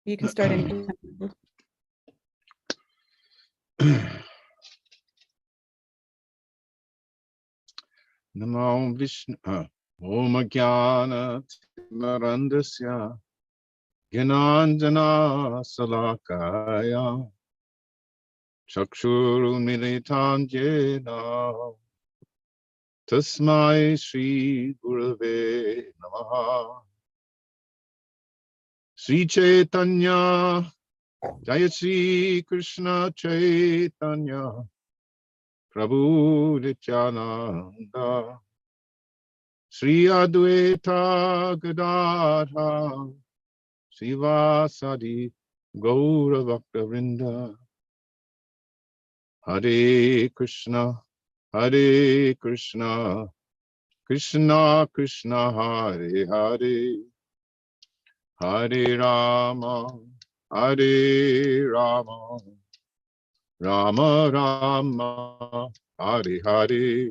You can start anytime. Namo Vishnu Om Jnana Timarandasya Gyananjana Salakaya Chakshuru Militam Jena Tasmai Shri Gurave Namaha Sri Chaitanya Jaya Sri Krishna Chaitanya Prabhu Nityananda Sri Advaita Gadadha Sivasadi Gaura Bhakta Hare Krishna Krishna Krishna Hare Hare Hare Rama Rama Rama Hare Hare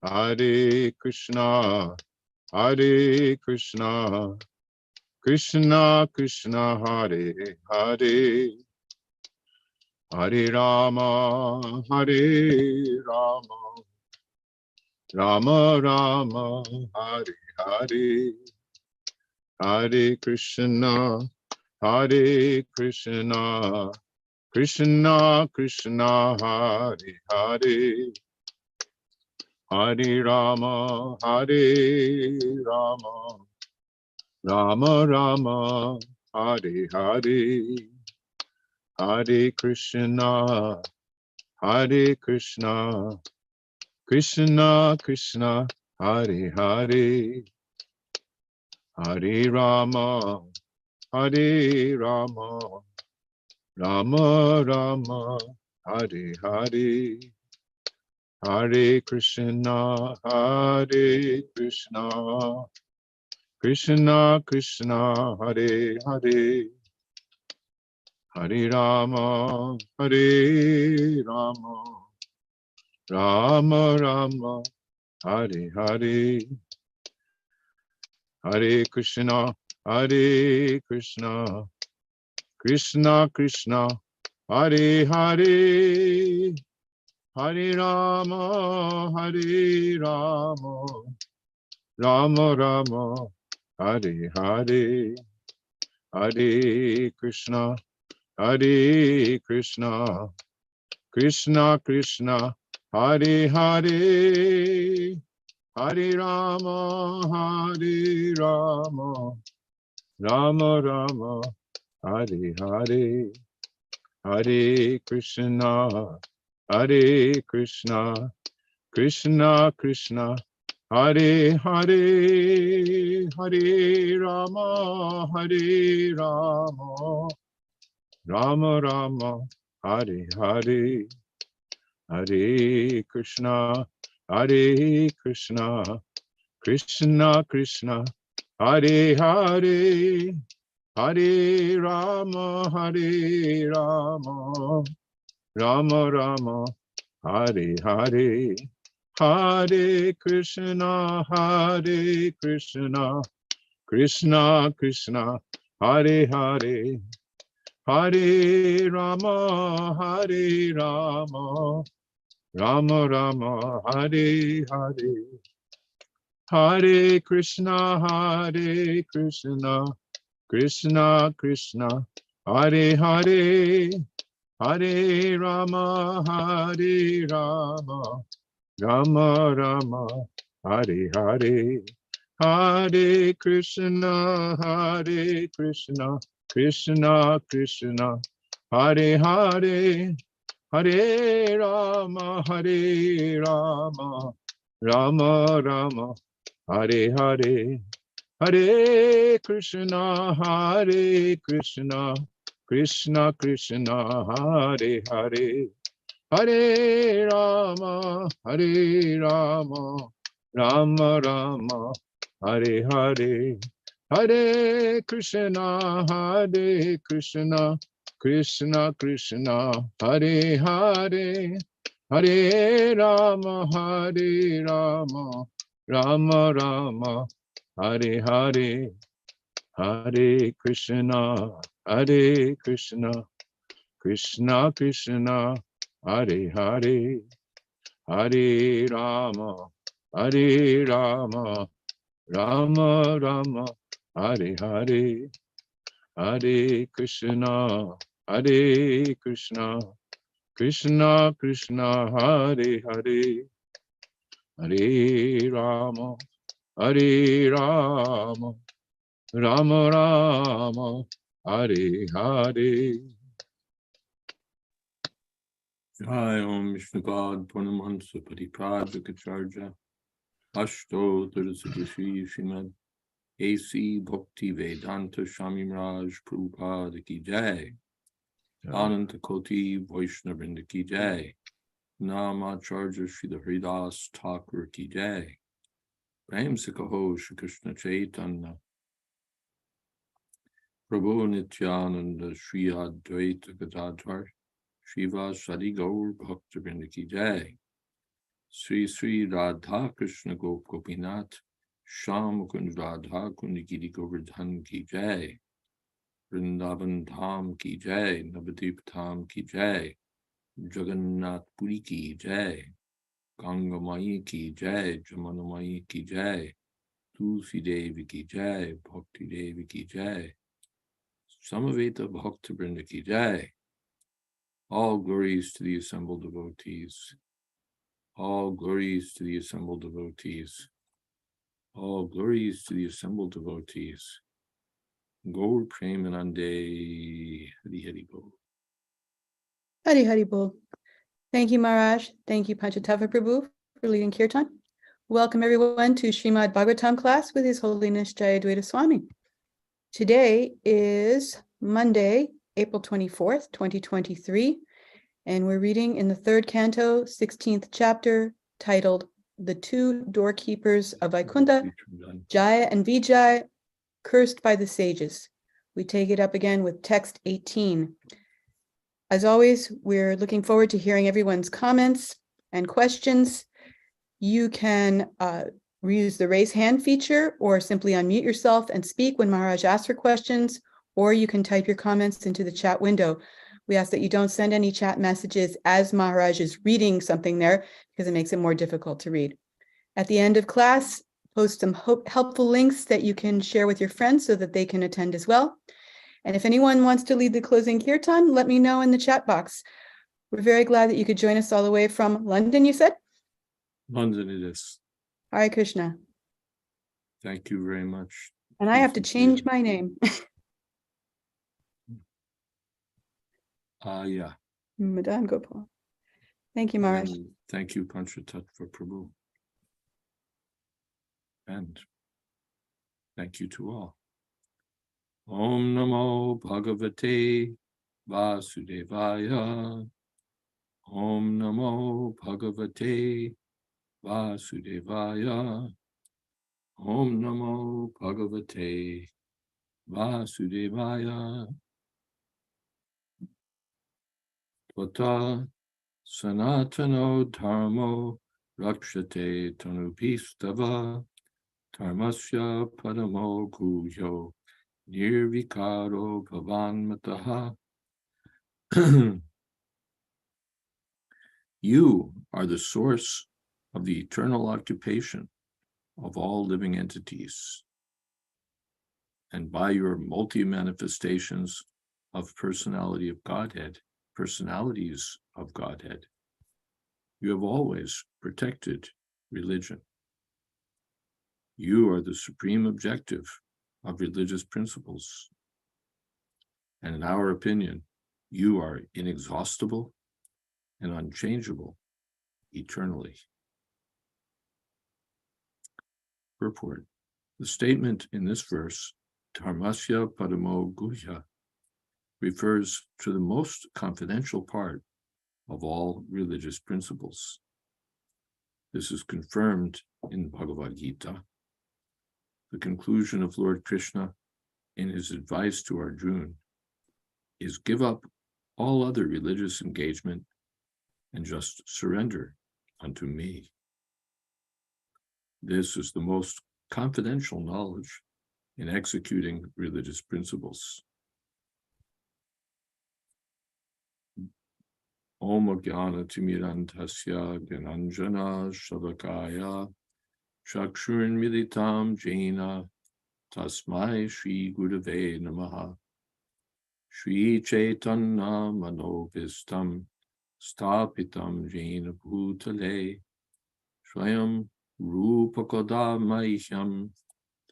Hare Krishna Krishna Krishna Hare Hare Hare Rama Rama Rama Hare Hare Hare Krishna Krishna Krishna Hare Hare Hare Rama Rama Rama Hare Hare Hare Krishna Krishna Krishna Hare Hare Hare Rama Rama Rama Hare Hare Hare Krishna Krishna Krishna Hare Hare Hare Rama Rama Rama Hare Hare Hare Krishna Krishna Krishna Hare Hare Hare Rama Rama Rama Hare Hare Hare Krishna Krishna Krishna Hare Hare Hare Rama Rama Rama Hare Hare Hare Krishna Krishna Krishna Hare Hare Hare Rama Rama Rama Hare Hare Hare Krishna Krishna Krishna Hare Hare Hare Rama Rama Rama Hare Hare Hare Krishna Krishna Krishna Hare Hare Hare Rama Rama Rama Hare Hare Hare Krishna Krishna Krishna Hare Hare Hare Rama Rama Rama Hare Hare Hare Krishna Krishna Krishna Hare Hare Hare Rama Rama Rama Hare Hare Hare Krishna Krishna Krishna Hare Hare Hare Rama Rama Rama Hare Hare Hare Krishna Krishna Krishna Hare Hare Hare Rama Rama Rama Rama Hare Hare Hare Krishna, Hare Krishna, Krishna Krishna, Hare Hare, Hare Rama, Hare Rama, Rama Rama, Hare Hare, Hare Krishna, Hare Krishna, Krishna Krishna, Hare Hare, Hare Rama, Hare Rama, Rama Rama, Hare Hare. Jai Om Vishnupad Purnamhansa Pariprajakacharya Ashto Turasati Srimad A.C. Bhakti Vedanta Swami Raj Prabhupada Ki Jai Ananta Koti Vaishnavrinda Ki Jai Namacharya Srila Haridas Thakur Ki Jai Prem Sikaho Shri Krishna Chaitanya Prabhu Nityananda Sri Advaita Gadadhar Shiva Sadi Gaur Bhaktivinoda Ki Jai Sri Sri Radha Krishna Gop Gopinath Sham Kund Radha Kundagiri Govardhan Ki Jai Vrindavan Dham Ki Jai Navadip Dham Ki Jai Jagannath Puri Ki Jai Ganga Mai Ki Jai Jamana Mai Ki Jai Tulsi Devi Ki Jai Bhakti Devi Ki Jai Samaveta Bhakta Vrinda Ki Jai. All glories to the assembled devotees. All glories to the assembled devotees. All glories to the assembled devotees. Gaur Premanande Hari Hari Bol. Hari Hari Bol. Thank you, Maharaj. Thank you, Panchatattva Prabhu, for leading Kirtan. Welcome everyone to Srimad Bhagavatam class with His Holiness Jayadvaita Swami. Today is Monday, April 24th, 2023, and we're reading in the third canto, 16th chapter, titled The Two Doorkeepers of Vaikunta, Jaya and Vijay, Cursed by the Sages. We take it up again with text 18. As always, we're looking forward to hearing everyone's comments and questions. You can use the raise hand feature or simply unmute yourself and speak when Maharaj asks for questions, or you can type your comments into the chat window. We ask that you don't send any chat messages as Maharaj is reading something there because it makes it more difficult to read. At the end of class, post some helpful links that you can share with your friends so that they can attend as well. And if anyone wants to lead the closing kirtan, let me know in the chat box. We're very glad that you could join us all the way from London, you said? London it is. Hare Krishna. Thank you very much. And I have to change my name. Yeah. Madan Gopal. Thank you, Maharaj. And thank you, Panchatattva Prabhu. And thank you to all. Om Namo Bhagavate Vasudevaya. Om Namo Bhagavate Vasudevaya. Om Namo Bhagavate Vasudevaya. Tvata Sanatano Dharmo Rakshate Tanupistava Dharmasya Padamo Guhyo Nirvikaro Bhavanmataha. You are the source of the eternal occupation of all living entities, and by your multi-manifestations of personalities of Godhead, you have always protected religion. You are the supreme objective of religious principles, and in our opinion, you are inexhaustible and unchangeable eternally. Purport. The statement in this verse, Dharmasya Padamo Guhya, refers to the most confidential part of all religious principles. This is confirmed in Bhagavad Gita. The conclusion of Lord Krishna in his advice to Arjuna is give up all other religious engagement and just surrender unto me. This is the most confidential knowledge in executing religious principles. Om Jnana Timirantasya Gyananjana Shalakaya Chakshurmilitam Jena Tasmai Shri Gurave Namaha Shri Chaitanya Manovistam Stapitam Jena Bhutale Swayam Rupakoda Mahyam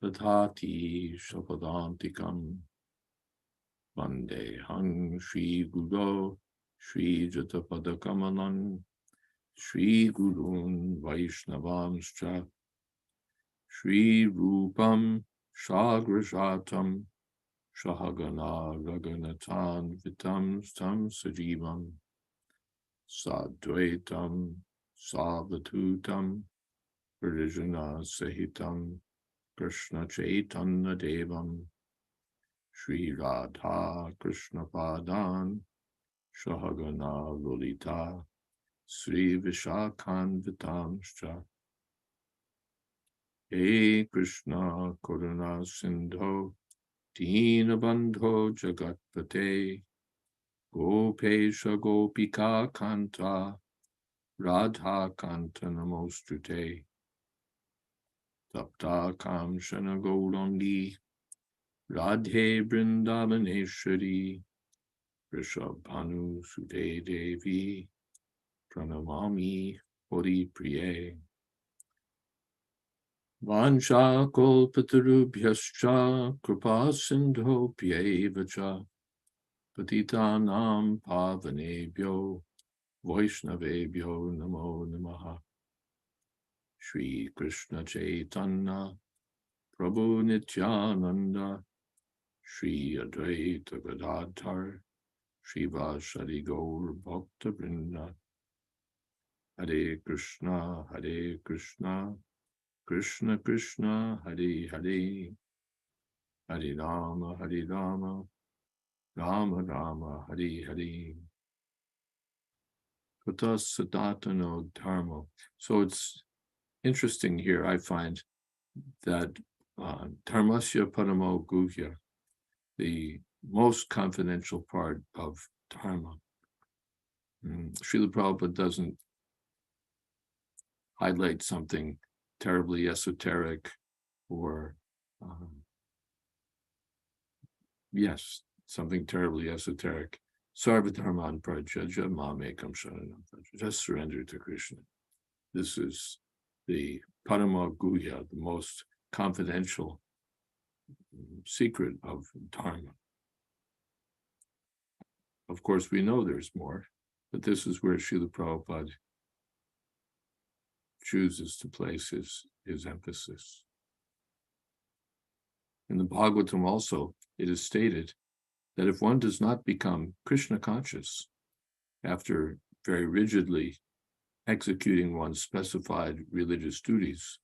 Tadhati Shapadantikam Vandehang Shri Guru Shri Jatapadakamanan Shri Gurun Vaishnavamscha Shri Rupam Shagrajatam Shahagana Raganatan Vitam Stam Sajivam Sadvaitam Savatutam Parijana Sahitam Krishna Chaitanya Devam Shri Radha Krishna Padan Shahagana Lolita Sri Vishakhan Vitamscha He Krishna Karuna Sindho Dinabandho Jagatpate Gopesha Gopika Kanta Radha Kanta Namostute Tapta Kamshana Gaurangi Radhe Brindavaneshwari Rishabhanu Sude Devi Pranamami Hori Priye Vansha Kolpatarubhyascha Kripa Sindho Pyevacha Patitanam Pavanebhyo Vaishnavebhyo Namo Namaha Shri Krishna Chaitanya Prabhu Nityananda Shri Advaita Gadadhar Srivasadi Gaur Bhakta Vrinda Hare Krishna Krishna Krishna Hare Hare Hare Rama Rama Rama Hare Hare Kata Sadatano Dharma. So it's interesting here, I find, that Dharmasya Paramo Guhya, the most confidential part of Dharma. Srila Prabhupada doesn't highlight something terribly esoteric or, yes, something terribly esoteric. Sarvadharman Prajaja Mamekam Sharanam Praja. Just surrender to Krishna. This is the Parama Guhya, the most confidential secret of Dharma. Of course, we know there's more, but this is where Srila Prabhupada chooses to place his emphasis. In the Bhagavatam also, it is stated that if one does not become Krishna conscious after very rigidly executing one's specified religious duties,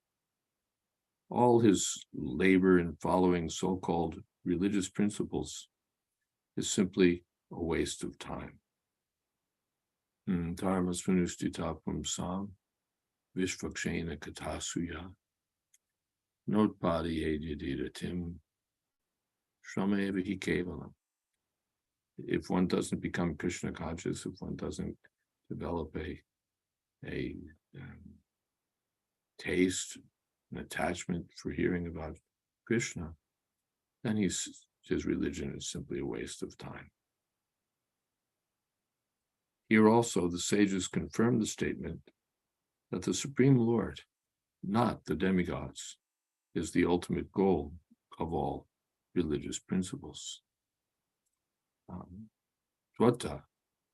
all his labor in following so-called religious principles is simply a waste of time. Dharma svanustita pumsam vishvakshena katasuya notpadi yadidiratim shramevahi kevalam. If one doesn't become Krishna conscious, if one doesn't develop a taste, an attachment for hearing about Krishna, then his religion is simply a waste of time. Here also, the sages confirm the statement that the Supreme Lord, not the demigods, is the ultimate goal of all religious principles. Tvata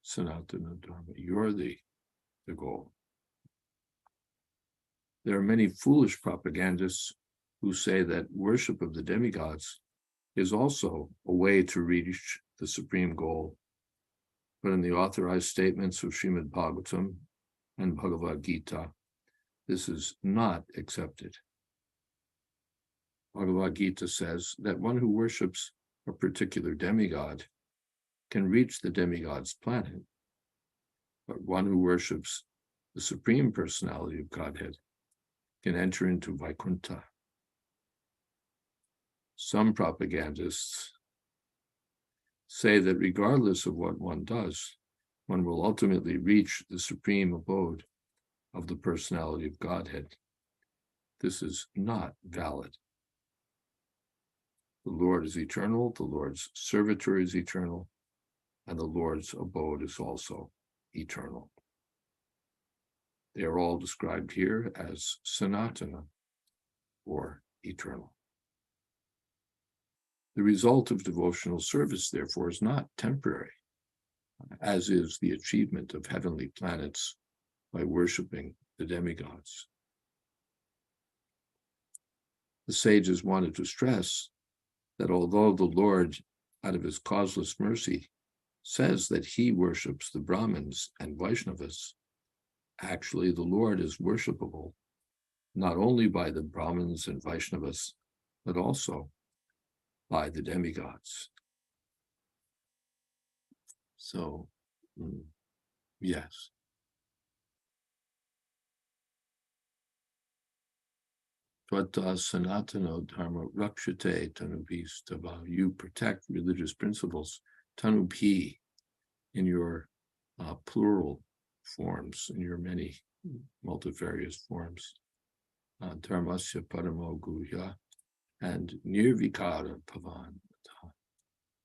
Sanatana Dharma, you're the goal. There are many foolish propagandists who say that worship of the demigods is also a way to reach the supreme goal. But in the authorized statements of Srimad Bhagavatam and Bhagavad Gita, this is not accepted. Bhagavad Gita says that one who worships a particular demigod can reach the demigod's planet, but one who worships the Supreme Personality of Godhead can enter into Vaikuntha. some propagandists say that regardless of what one does, one will ultimately reach the supreme abode of the personality of Godhead. This is not valid. The Lord is eternal, the Lord's servitor is eternal, and the Lord's abode is also eternal. They are all described here as sanatana, or eternal. The result of devotional service, therefore, is not temporary, as is the achievement of heavenly planets by worshiping the demigods. The sages wanted to stress that although the Lord, out of his causeless mercy, says that he worships the Brahmins and Vaishnavas, actually the Lord is worshipable not only by the Brahmins and Vaishnavas, but also by the demigods. So, yes. Tvata sanatano dharma rakshate tanubhistava. You protect religious principles, tanubhi, in your plural forms, in your many multifarious forms. Dharmasya paramo guhya, and nirvikara pavan.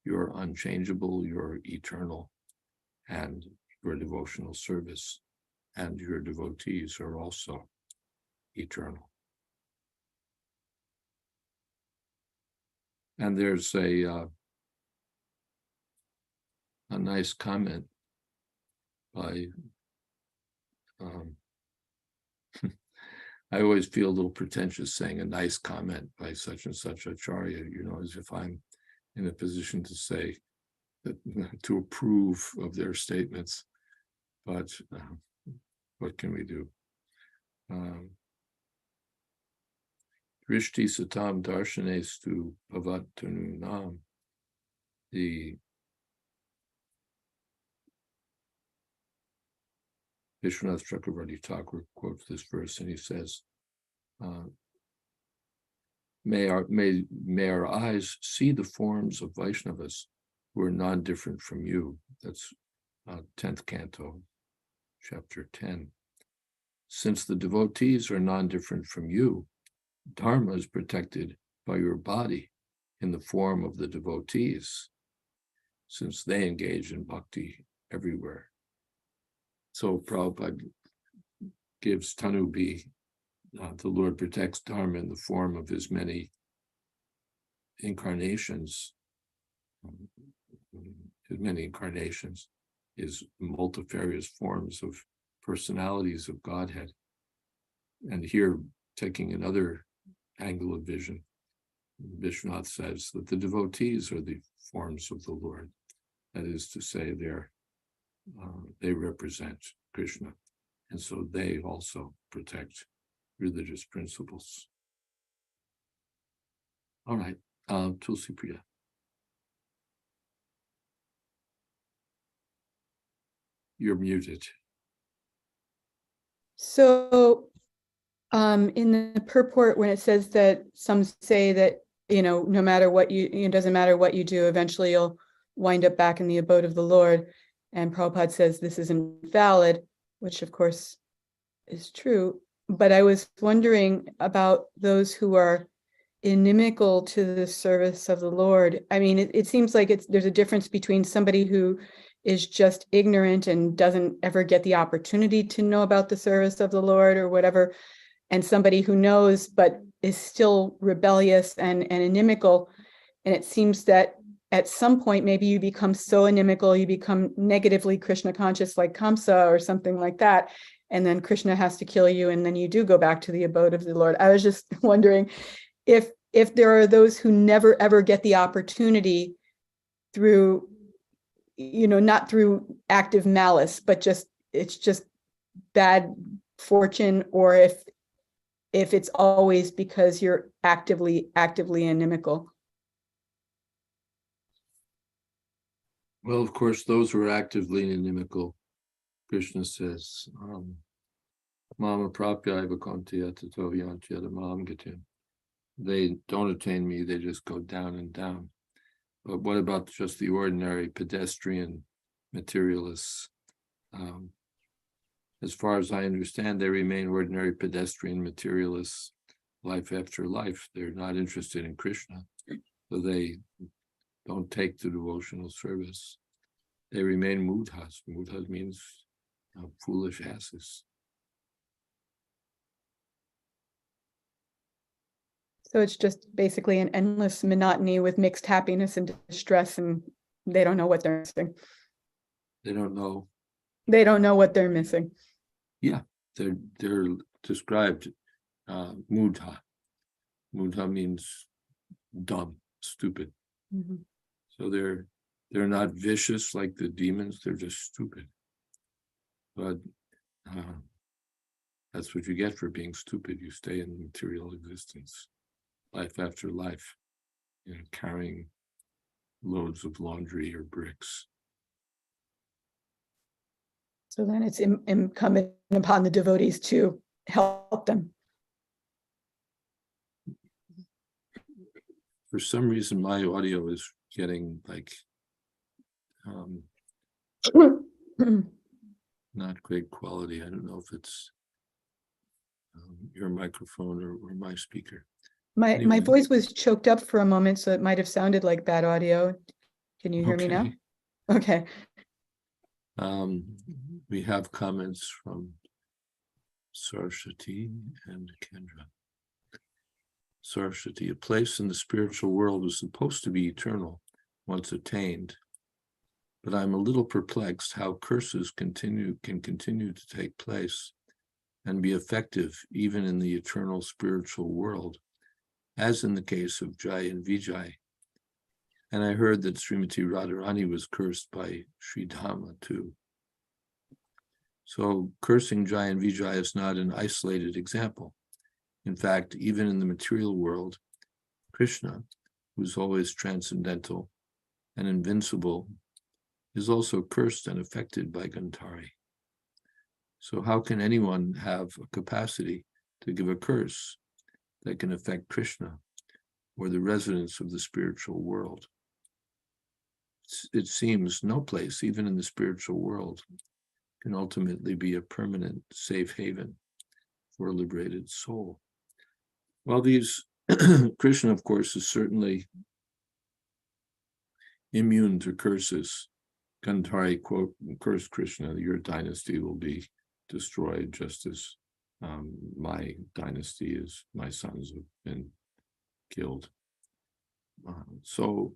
You're unchangeable, you're eternal, and your devotional service and your devotees are also eternal. And there's a nice comment by, I always feel a little pretentious saying a nice comment by such and such acharya, as if I'm in a position to say that, to approve of their statements. But what can we do? Drishti satam darshanestu bhavatanu nam. The Vishwanath Chakravarti Thakur quotes this verse and he says, may our eyes see the forms of Vaishnavas who are non-different from you. That's 10th canto, chapter 10. Since the devotees are non-different from you, Dharma is protected by your body in the form of the devotees, since they engage in bhakti everywhere. So Prabhupada gives Tanubhi, the Lord protects Dharma in the form of his many incarnations, his multifarious forms of personalities of Godhead. And here, taking another angle of vision, Vishwanath says that the devotees are the forms of the Lord. That is to say, they represent Krishna, and so they also protect religious principles. All right, Tulsi Priya. You're muted. So in the purport, when it says that some say that, no matter what it doesn't matter what you do, eventually you'll wind up back in the abode of the Lord. And Prabhupada says this isn't valid, which of course is true. But I was wondering about those who are inimical to the service of the Lord. I mean, it seems like there's a difference between somebody who is just ignorant and doesn't ever get the opportunity to know about the service of the Lord or whatever, and somebody who knows but is still rebellious and inimical. And it seems that at some point, maybe you become so inimical, you become negatively Krishna conscious, like Kamsa or something like that. And then Krishna has to kill you, and then you do go back to the abode of the Lord. I was just wondering if there are those who never ever get the opportunity through, not through active malice, but it's just bad fortune, or if it's always because you're actively inimical. Well, of course, those who are actively inimical, Krishna says, Mama prapyaiva konti atato yantyada mam gatim. they don't attain me, they just go down and down. But what about just the ordinary pedestrian materialists? As far as I understand, they remain ordinary pedestrian materialists life after life. They're not interested in Krishna, so they don't take to devotional service. They remain mudhas. Mudhas means foolish asses. So it's just basically an endless monotony with mixed happiness and distress, and they don't know what they're missing. They don't know. They don't know what they're missing. Yeah, they're described mudha. Mudha means dumb, stupid. Mm-hmm. So they're not vicious like the demons. They're just stupid. But that's what you get for being stupid. You stay in material existence, life after life, carrying loads of laundry or bricks. So then it's incumbent upon the devotees to help them. For some reason, my audio is getting like not great quality. I don't know if it's your microphone or my speaker. My voice was choked up for a moment, so it might have sounded like bad audio. Can you hear me now? Okay. We have comments from Saraswati and Kendra. Saraswati, a place in the spiritual world is supposed to be eternal once attained, but I'm a little perplexed how curses can continue to take place and be effective even in the eternal spiritual world, as in the case of Jai and Vijay. And I heard that Srimati Radharani was cursed by Sri Dhamma too. So cursing Jai and Vijay is not an isolated example. In fact, even in the material world, Krishna, who's always transcendental and invincible, is also cursed and affected by Gandhari. So how can anyone have a capacity to give a curse that can affect Krishna or the residents of the spiritual world? It seems no place, even in the spiritual world, can ultimately be a permanent safe haven for a liberated soul. Well, Krishna, of course, is certainly immune to curses. Gandhari, quote, cursed Krishna, your dynasty will be destroyed just as my dynasty is, my sons have been killed. So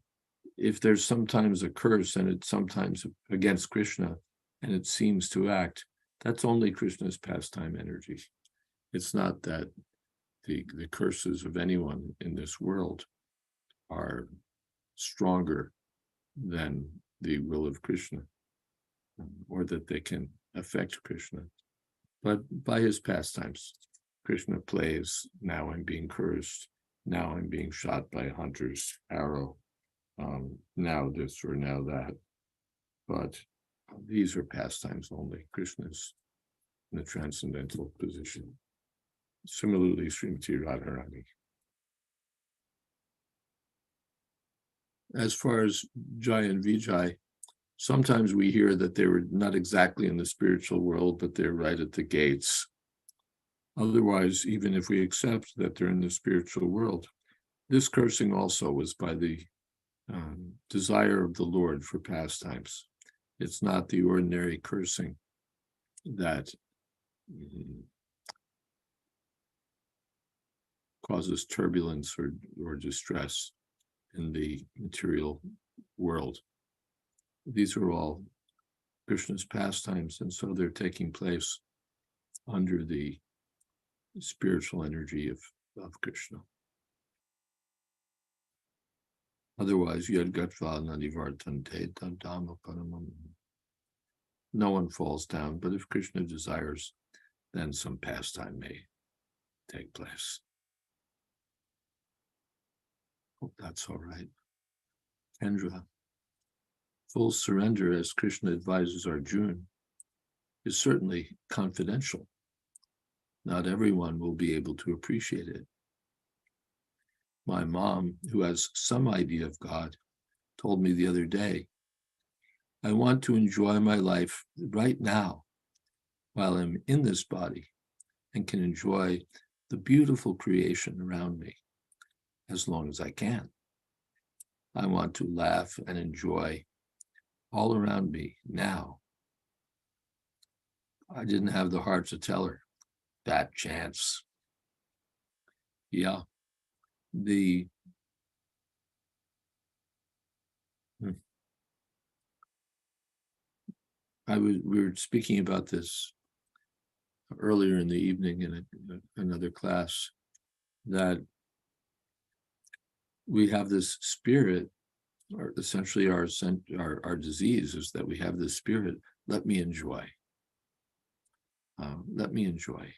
if there's sometimes a curse and it's sometimes against Krishna and it seems to act, that's only Krishna's pastime energy. It's not that the curses of anyone in this world are stronger than the will of Krishna, or that they can affect Krishna. But by his pastimes, Krishna plays, now I'm being cursed, now I'm being shot by a hunter's arrow, now this or now that. But these are pastimes only. Krishna's in a transcendental position. Similarly, Srimati Radharani. As far as Jai and Vijay, sometimes we hear that they were not exactly in the spiritual world, but they're right at the gates. Otherwise, even if we accept that they're in the spiritual world, this cursing also was by the desire of the Lord for pastimes. It's not the ordinary cursing that causes turbulence or distress in the material world. These are all Krishna's pastimes, and so they're taking place under the spiritual energy of Krishna. Otherwise, yadgatva nadivartante tadama paramam. No one falls down, but if Krishna desires, then some pastime may take place. Hope that's all right. Kendra, full surrender, as Krishna advises Arjuna, is certainly confidential. Not everyone will be able to appreciate it. My mom, who has some idea of God, told me the other day, I want to enjoy my life right now while I'm in this body and can enjoy the beautiful creation around me as long as I can. I want to laugh and enjoy all around me now. I didn't have the heart to tell her that chance. Yeah, we were speaking about this earlier in the evening in another class, that we have this spirit, or essentially our disease is that we have this spirit, let me enjoy. Let me enjoy.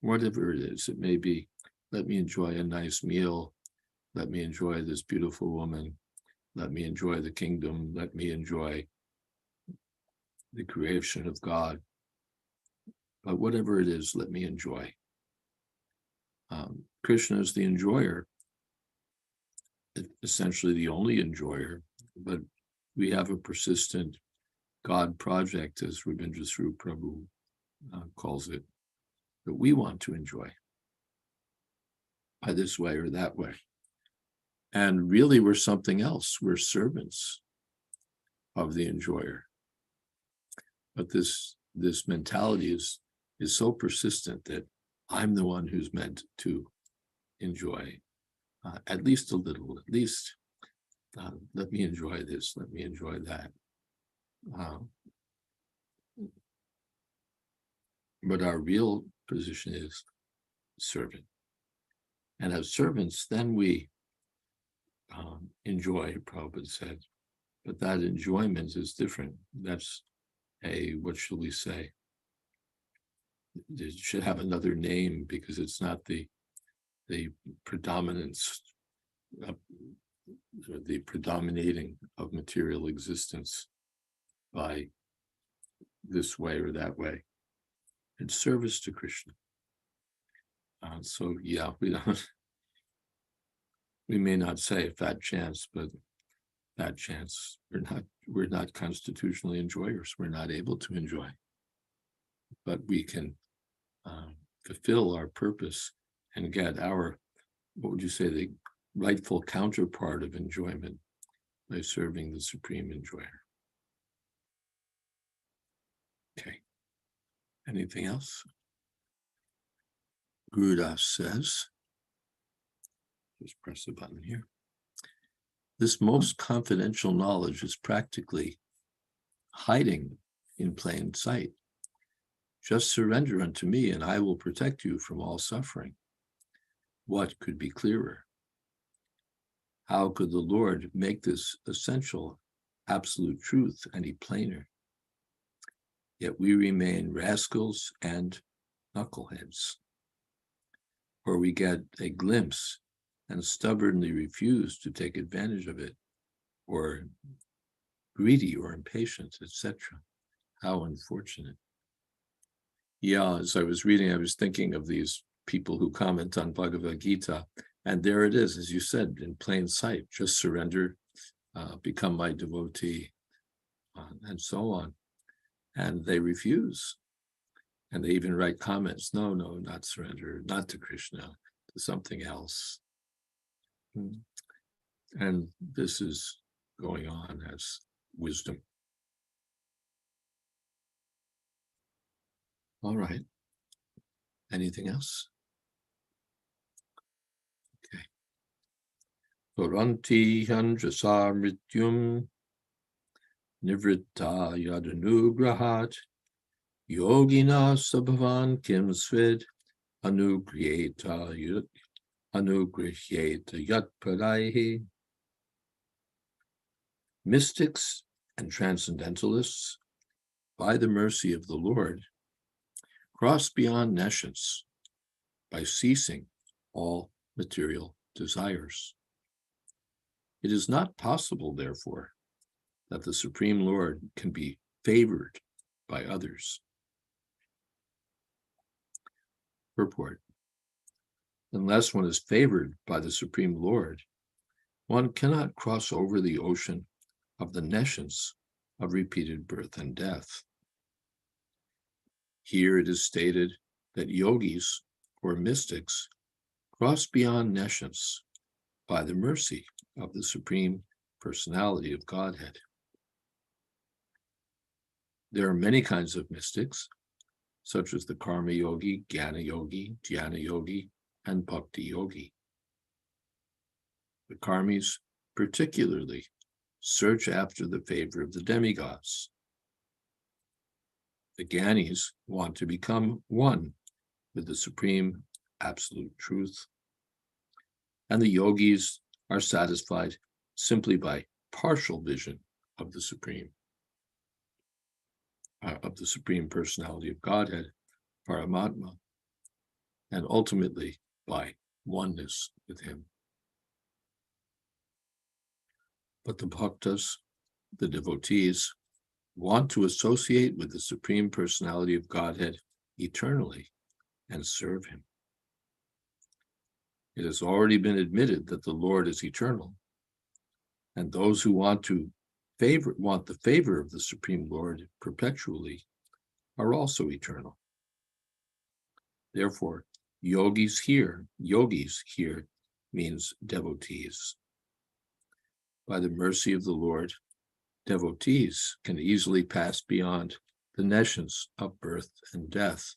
Whatever it is, it may be, let me enjoy a nice meal, let me enjoy this beautiful woman, let me enjoy the kingdom, let me enjoy the creation of God. But whatever it is, let me enjoy. Krishna is the enjoyer, essentially the only enjoyer, but we have a persistent God project, as Rabindra Swarup Prabhu calls it, that we want to enjoy by this way or that way. And really, we're something else. We're servants of the enjoyer. But this mentality is so persistent that I'm the one who's meant to enjoy, at least a little, at least let me enjoy this, let me enjoy that. But our real position is servant. And as servants, then we enjoy, Prabhupada said. But that enjoyment is different. That's what shall we say? It should have another name, because it's not the predominance, the predominating of material existence by this way or that way. It's service to Krishna. So yeah, we may not say fat chance, but that chance, we're not constitutionally enjoyers. We're not able to enjoy, but we can fulfill our purpose and get our, what would you say, the rightful counterpart of enjoyment by serving the supreme enjoyer. Okay. Anything else? Gurudas says, just press the button here. This most confidential knowledge is practically hiding in plain sight. Just surrender unto me, and I will protect you from all suffering. What could be clearer? How could the Lord make this essential, absolute truth any plainer? Yet we remain rascals and knuckleheads, or we get a glimpse and stubbornly refuse to take advantage of it, or greedy or impatient, etc. How unfortunate. Yeah, as I was reading, I was thinking of these people who comment on Bhagavad Gita, and there it is, as you said, in plain sight, just surrender, become my devotee, and so on. And they refuse. And they even write comments, no, not surrender, not to Krishna, to something else. And this is going on as wisdom. All right. Anything else? Okay. Varanti handrasa mrityum nivritta yadanugrahat yogina sabhavan kim svid anugriheta yat padaihi. Mystics and transcendentalists, by the mercy of the Lord, cross beyond nescience by ceasing all material desires. It is not possible, therefore, that the Supreme Lord can be favored by others. Purport. unless one is favored by the Supreme Lord, one cannot cross over the ocean of the nescience of repeated birth and death. Here it is stated that yogis or mystics cross beyond nescience by the mercy of the Supreme Personality of Godhead. There are many kinds of mystics, such as the Karma Yogi, Jnana Yogi, Jnana Yogi, and Bhakti Yogi. The Karmis particularly search after the favor of the demigods. The Jnanis want to become one with the Supreme Absolute Truth, and the Yogis are satisfied simply by partial vision of the Supreme Personality of Godhead, Paramatma, and ultimately by oneness with Him. But the bhaktas, the devotees, want to associate with the Supreme Personality of Godhead eternally and serve Him. It has already been admitted that the Lord is eternal, and those who want the favor of the Supreme Lord perpetually are also eternal. Therefore, yogis here means devotees. By the mercy of the Lord, devotees can easily pass beyond the nescience of birth and death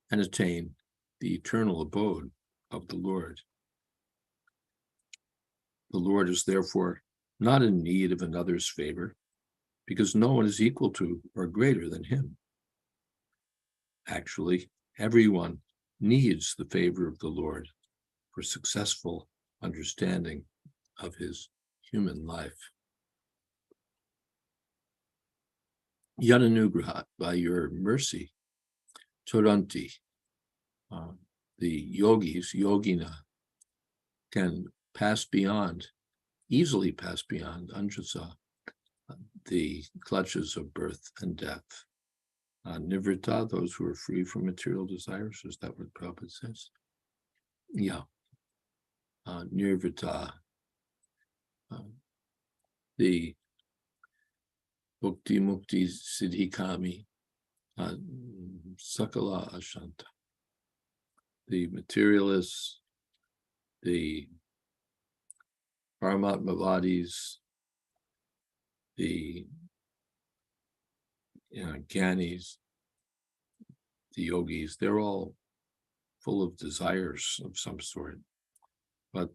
and attain the eternal abode of the Lord. The Lord is therefore not in need of another's favor, because no one is equal to or greater than Him. Actually, everyone needs the favor of the Lord for successful understanding of His human life. Yadanugraha, by your mercy, Turanti, the yogis, yogina, can easily pass beyond anjasa, the clutches of birth and death. Nivrita, those who are free from material desires, is that what Prabhupada says? Yeah. Nirvrita, the Bhukti Mukti Siddhikami, Sakala Ashanta, the materialists, the Paramatmavadis, the Gyanis, the yogis, they're all full of desires of some sort. But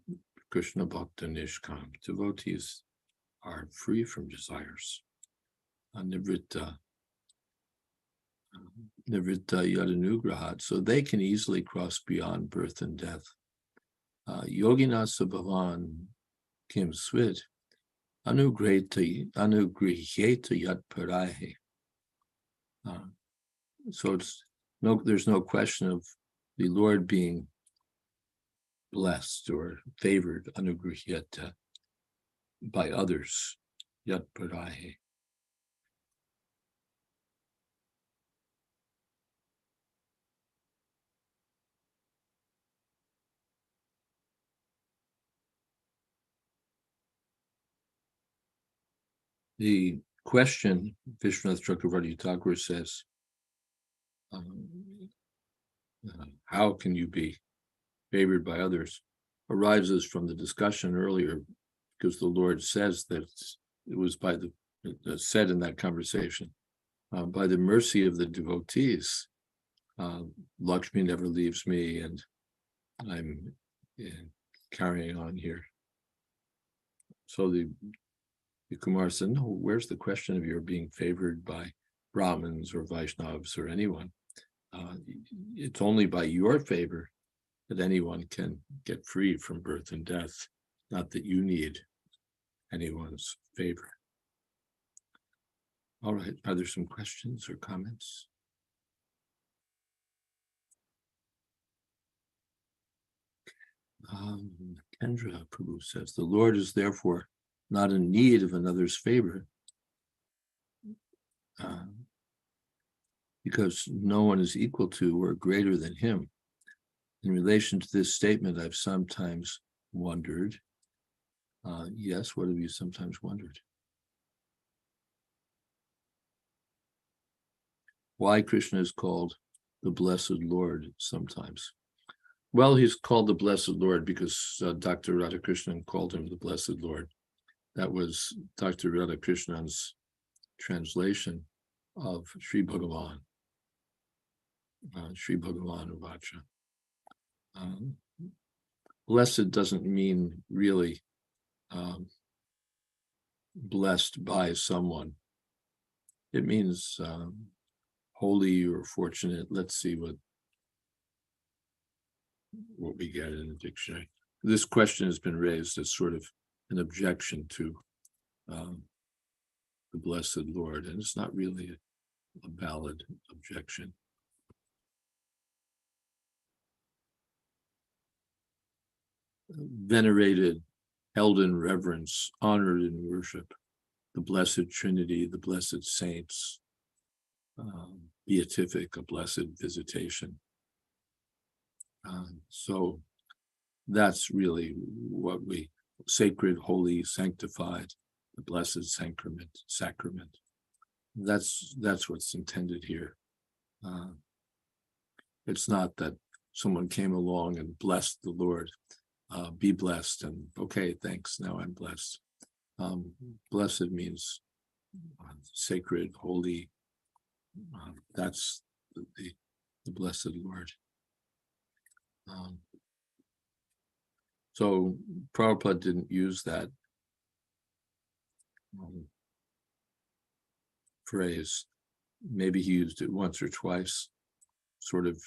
Krishna Bhakta Nishkam, devotees are free from desires. Nivritta Yadanugrahat, so they can easily cross beyond birth and death. Yoginasa Bhavan Kim Swit, Anugriheta Yat Parahe. So there's no question of the Lord being blessed or favored, Anugriheta, by others, Yat Parahe. The question, Vishwanath Chakravarti Thakur says, how can you be favored by others, arises from the discussion earlier, because the Lord says that it was said in that conversation, by the mercy of the devotees, Lakshmi never leaves me, and I'm carrying on here. So the Kumar said, no, where's the question of your being favored by Brahmins or Vaishnavas or anyone? It's only by your favor that anyone can get free from birth and death, not that you need anyone's favor. All right, are there some questions or comments? Kendra Prabhu says, the Lord is therefore not in need of another's favor, because no one is equal to or greater than Him. In relation to this statement, I've sometimes wondered, yes, what have you sometimes wondered? Why Krishna is called the Blessed Lord sometimes. Well, he's called the Blessed Lord because Dr. Radhakrishnan called him the Blessed Lord. That was Dr. Radhakrishnan's translation of Sri Bhagavan, Sri Bhagavan Vacha. Blessed doesn't mean really blessed by someone. It means holy or fortunate. Let's see what we get in the dictionary. This question has been raised as sort of an objection to the Blessed Lord, and it's not really a valid objection. Venerated, held in reverence, honored in worship, the Blessed Trinity, the Blessed Saints, beatific, a blessed visitation. So that's really what we, sacred, holy, sanctified, the Blessed Sacrament. That's what's intended here. It's not that someone came along and blessed the Lord. Be blessed, and okay, thanks, now I'm blessed. Blessed means sacred, holy. That's the Blessed Lord. So Prabhupada didn't use that phrase. Maybe he used it once or twice, sort of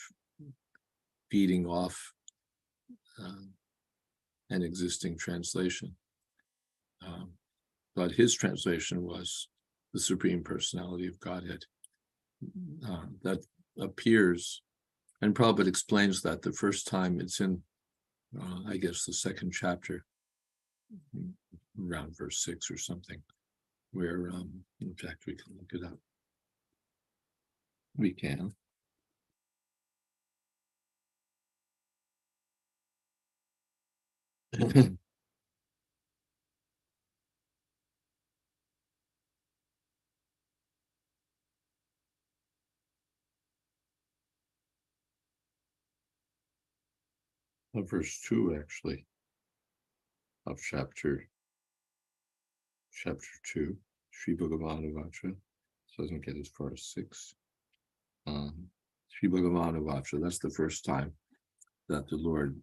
feeding off an existing translation. But his translation was the Supreme Personality of Godhead. That appears, and Prabhupada explains that the first time it's in, I guess, the second chapter, around verse 6 or something, where, in fact, we can look it up. We can. Verse 2, actually, of chapter 2, Sri Bhagavan Vacha. Doesn't get as far as 6. Sri Bhagavan Vacha, that's the first time that the Lord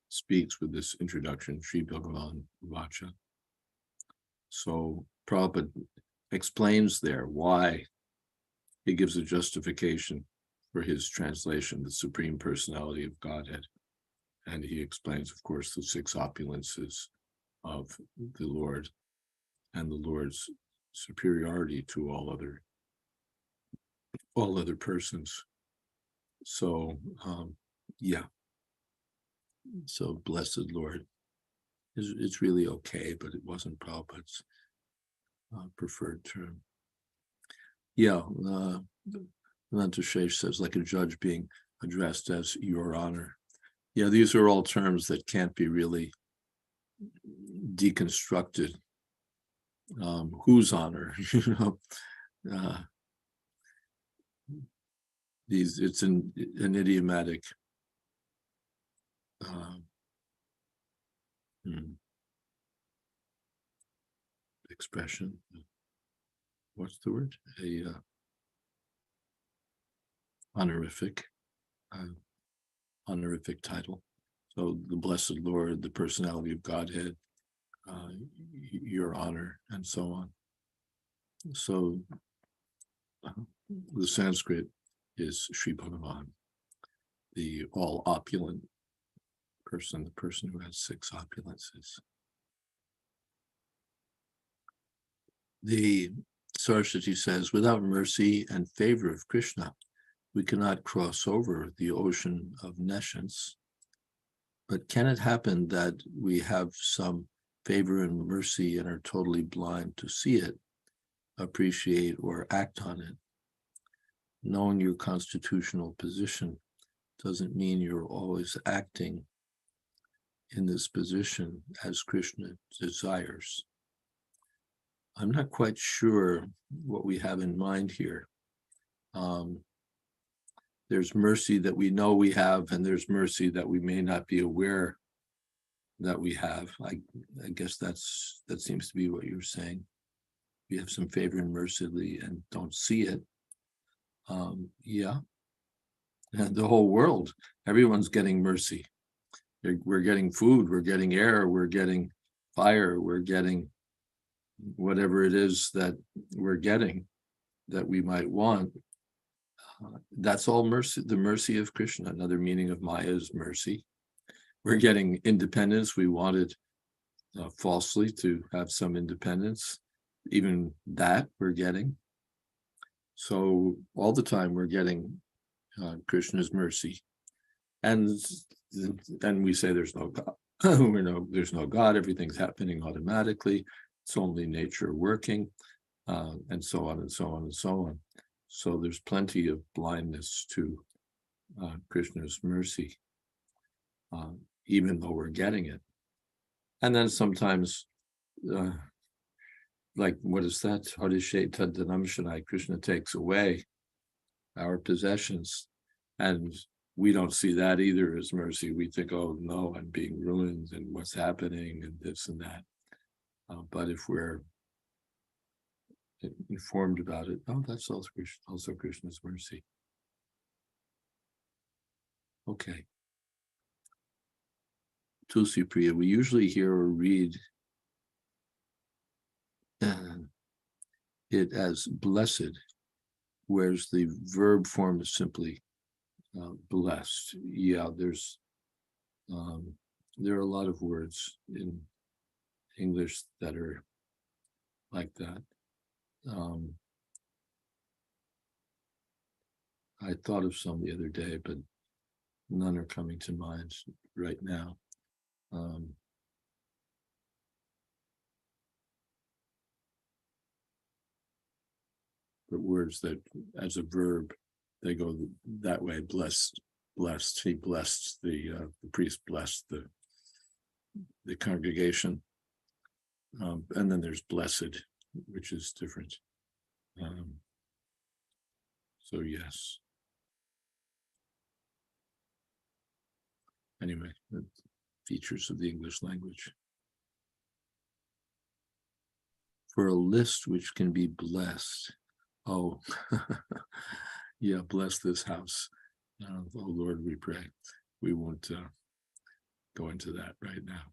speaks with this introduction, Sri Bhagavan Vacha. So Prabhupada explains there why he gives a justification for his translation, the Supreme Personality of Godhead. And he explains, of course, the 6 opulences of the Lord and the Lord's superiority to all other persons. So, yeah. So, Blessed Lord it's really okay, but it wasn't Prabhupada's preferred term. Yeah, Anantashesh says, like a judge being addressed as Your Honor. Yeah, these are all terms that can't be really deconstructed. Whose honor? It's an idiomatic expression. What's the word? Honorific title. So the Blessed Lord, the Personality of Godhead, Your Honor, and so on. So the Sanskrit is Sri Bhagavan, the all opulent person, the person who has 6 opulences. The Saraswati says, without mercy and favor of Krishna, we cannot cross over the ocean of nescience. But can it happen that we have some favor and mercy and are totally blind to see it, appreciate, or act on it? knowing your constitutional position doesn't mean you're always acting in this position as Krishna desires. I'm not quite sure what we have in mind here. There's mercy that we know we have, and there's mercy that we may not be aware that we have. I guess that seems to be what you're saying. We have some favor and mercy and don't see it. Yeah. And the whole world, everyone's getting mercy. We're getting food, we're getting air, we're getting fire, we're getting whatever it is that we're getting that we might want. That's all mercy, the mercy of Krishna. Another meaning of Maya is mercy. We're getting independence. We wanted falsely to have some independence. Even that we're getting. So all the time we're getting Krishna's mercy. And we say there's no God. There's no God. Everything's happening automatically. It's only nature working, and so on and so on and so on. So there's plenty of blindness to Krishna's mercy, even though we're getting it. And then sometimes, like, what is that? Harisheta Dhanamshanai, Krishna takes away our possessions, and we don't see that either as mercy. We think, oh no, I'm being ruined, and what's happening, and this and that. But if we're informed about it, oh, that's also Krishna's mercy. Okay. Tulsi Priya, we usually hear or read it as blessed, whereas the verb form is simply blessed. Yeah, there are a lot of words in English that are like that. I thought of some the other day, but none are coming to mind right now. But words that, as a verb, they go that way. Blessed. He blessed the priest blessed the congregation, and then there's blessed, which is different. So yes. Anyway, the features of the English language. For a list which can be blessed. Oh, yeah, bless this house. Oh Lord, we pray. We won't go into that right now.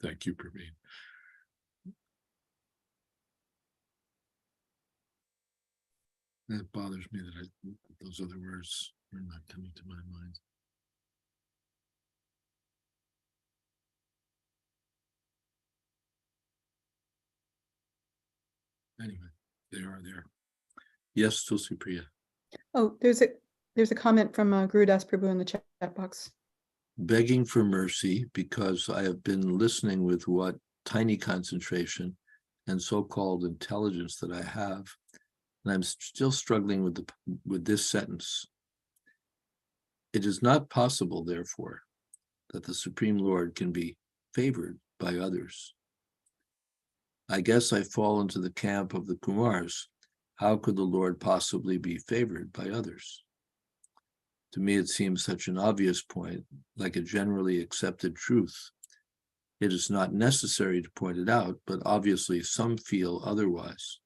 Thank you, Praveen. It bothers me that those other words are not coming to my mind. Anyway, they are there. Yes, Tulsi Priya. Oh, there's a comment from Gurudas Prabhu in the chat box. Begging for mercy because I have been listening with what tiny concentration and so-called intelligence that I have, and I'm still struggling with this sentence. It is not possible, therefore, that the Supreme Lord can be favored by others. I guess I fall into the camp of the Kumars. How could the Lord possibly be favored by others? To me, it seems such an obvious point, like a generally accepted truth. It is not necessary to point it out, but obviously some feel otherwise.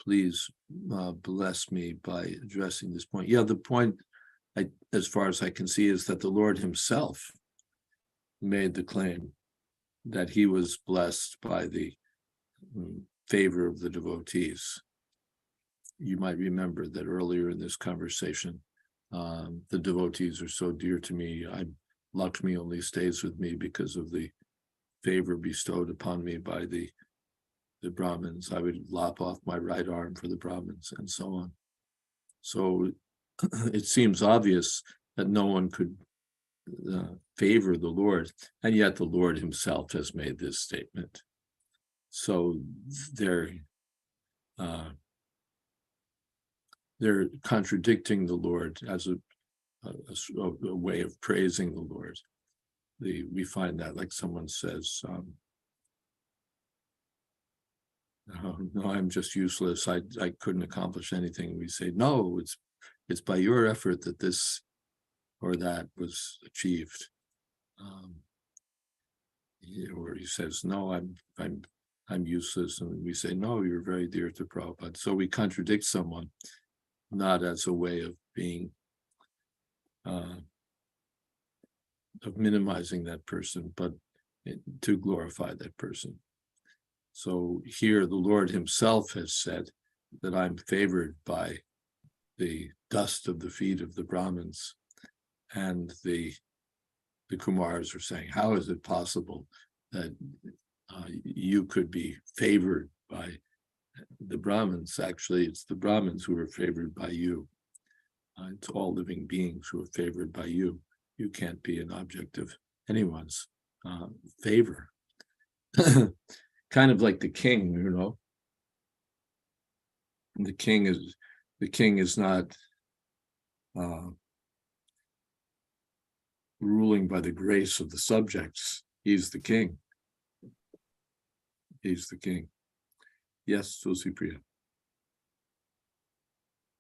Please bless me by addressing this point. Yeah, the point, as far as I can see, is that the Lord himself made the claim that he was blessed by the favor of the devotees. You might remember that earlier in this conversation, the devotees are so dear to me. Lakshmi only stays with me because of the favor bestowed upon me by the Brahmins. I would lop off my right arm for the Brahmins and so on. So it seems obvious that no one could favor the Lord, and yet the Lord himself has made this statement. So there, they're contradicting the Lord as a way of praising the Lord. We find that, like someone says, no, I'm just useless. I couldn't accomplish anything. We say, no, it's by your effort that this or that was achieved. Or he says, no, I'm useless, and we say, no, you're very dear to Prabhupada. So we contradict someone, not as a way of being of minimizing that person, but to glorify that person. So here the Lord himself has said that I'm favored by the dust of the feet of the Brahmins, and the Kumars are saying, how is it possible that you could be favored by the Brahmins? Actually, it's the Brahmins who are favored by you. It's all living beings who are favored by you. You can't be an object of anyone's favor. Kind of like the king, And the king is not ruling by the grace of the subjects. He's the king. He's the king. Yes, Tulsi Priya.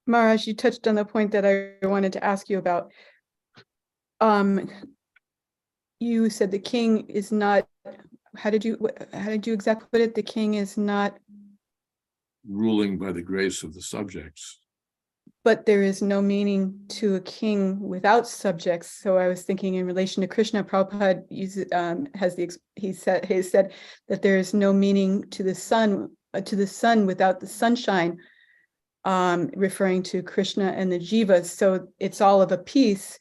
Maharaj, you touched on the point that I wanted to ask you about. You said the king is not, how did you exactly put it? The king is not ruling by the grace of the subjects. But there is no meaning to a king without subjects. So I was thinking in relation to Krishna, Prabhupada has said that there is no meaning to the sun without the sunshine, referring to Krishna and the jivas. So it's all of a piece.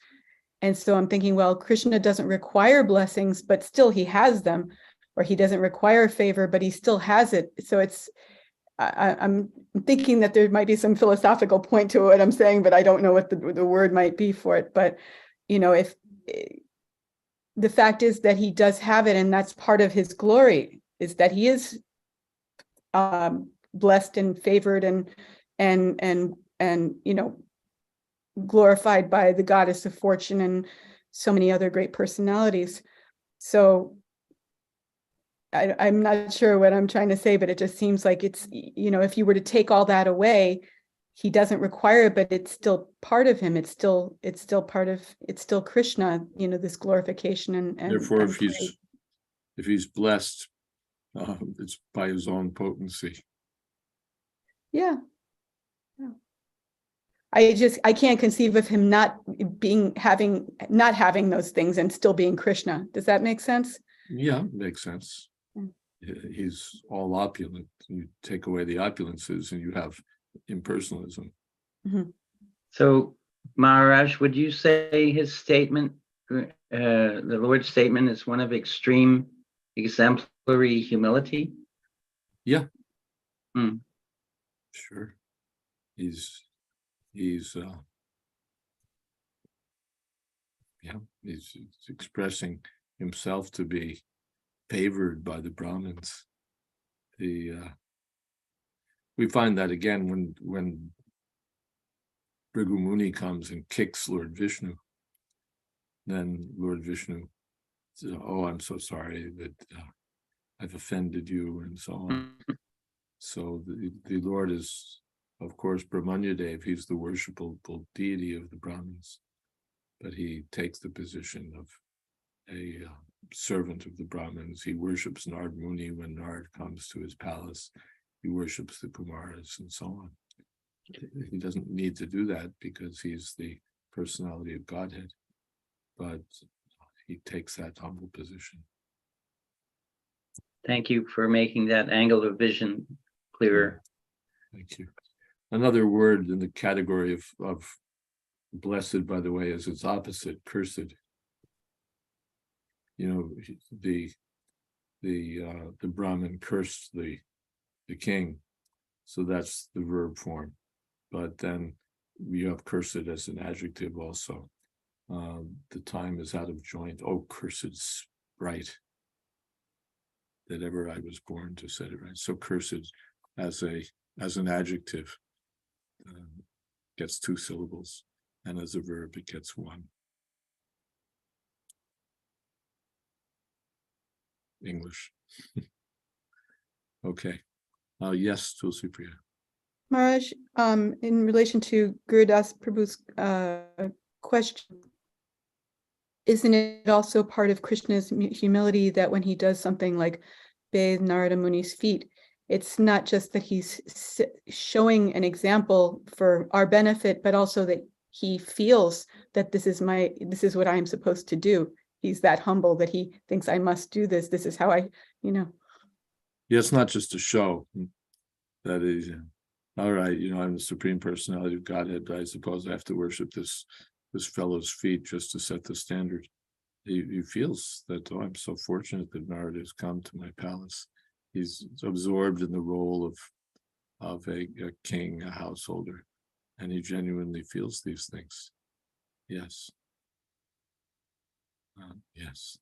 And so I'm thinking, well, Krishna doesn't require blessings, but still he has them, or he doesn't require favor, but he still has it. So I'm thinking that there might be some philosophical point to what I'm saying, but I don't know what the word might be for it. But, if the fact is that he does have it, and that's part of his glory, is that he is blessed and favored and glorified by the goddess of fortune and so many other great personalities. So I'm not sure what I'm trying to say, but it just seems like it's, if you were to take all that away, he doesn't require it, but it's still part of him. It's still Krishna, this glorification and therefore, and if he's blessed, it's by his own potency. Yeah. I can't conceive of him not having those things and still being Krishna. Does that make sense? Yeah, makes sense. He's all opulent. You take away the opulences and you have impersonalism. Mm-hmm. So, Maharaj, would you say his statement, the Lord's statement, is one of extreme exemplary humility? Yeah. Sure. He's expressing himself to be favored by the Brahmins. We find that again when Bhrigu Muni comes and kicks Lord Vishnu. Then Lord Vishnu says, "Oh, I'm so sorry that I've offended you," and so on. So the Lord is, of course, Brahmanyadev. He's the worshipable deity of the Brahmins, but he takes the position of a servant of the Brahmins. He worships Nard Muni when Nard comes to his palace. He worships the Kumaras and so on. He doesn't need to do that because he's the personality of Godhead, but he takes that humble position. Thank you for making that angle of vision clearer. Thank you. Another word in the category of blessed, by the way, is its opposite, cursed. The Brahmin cursed the king, so that's the verb form. But then you have cursed as an adjective also. The time is out of joint. Oh, cursed sprite, that ever I was born to set it right. So cursed as an adjective. gets 2 syllables, and as a verb it gets 1. English. Okay. Yes, Tulsi Priya. Maharaj, in relation to Gurudas Prabhu's question, isn't it also part of Krishna's humility that when he does something like bathe Narada Muni's feet, it's not just that he's showing an example for our benefit, but also that he feels that this is what I am supposed to do. He's that humble that he thinks I must do this. This is how I. Yeah, it's not just a show. That is, all right, I'm the Supreme Personality of Godhead. I suppose I have to worship this fellow's feet just to set the standard. He feels that, I'm so fortunate that Narada has come to my palace. He's absorbed in the role of a king, a householder, and he genuinely feels these things. Yes. Yes.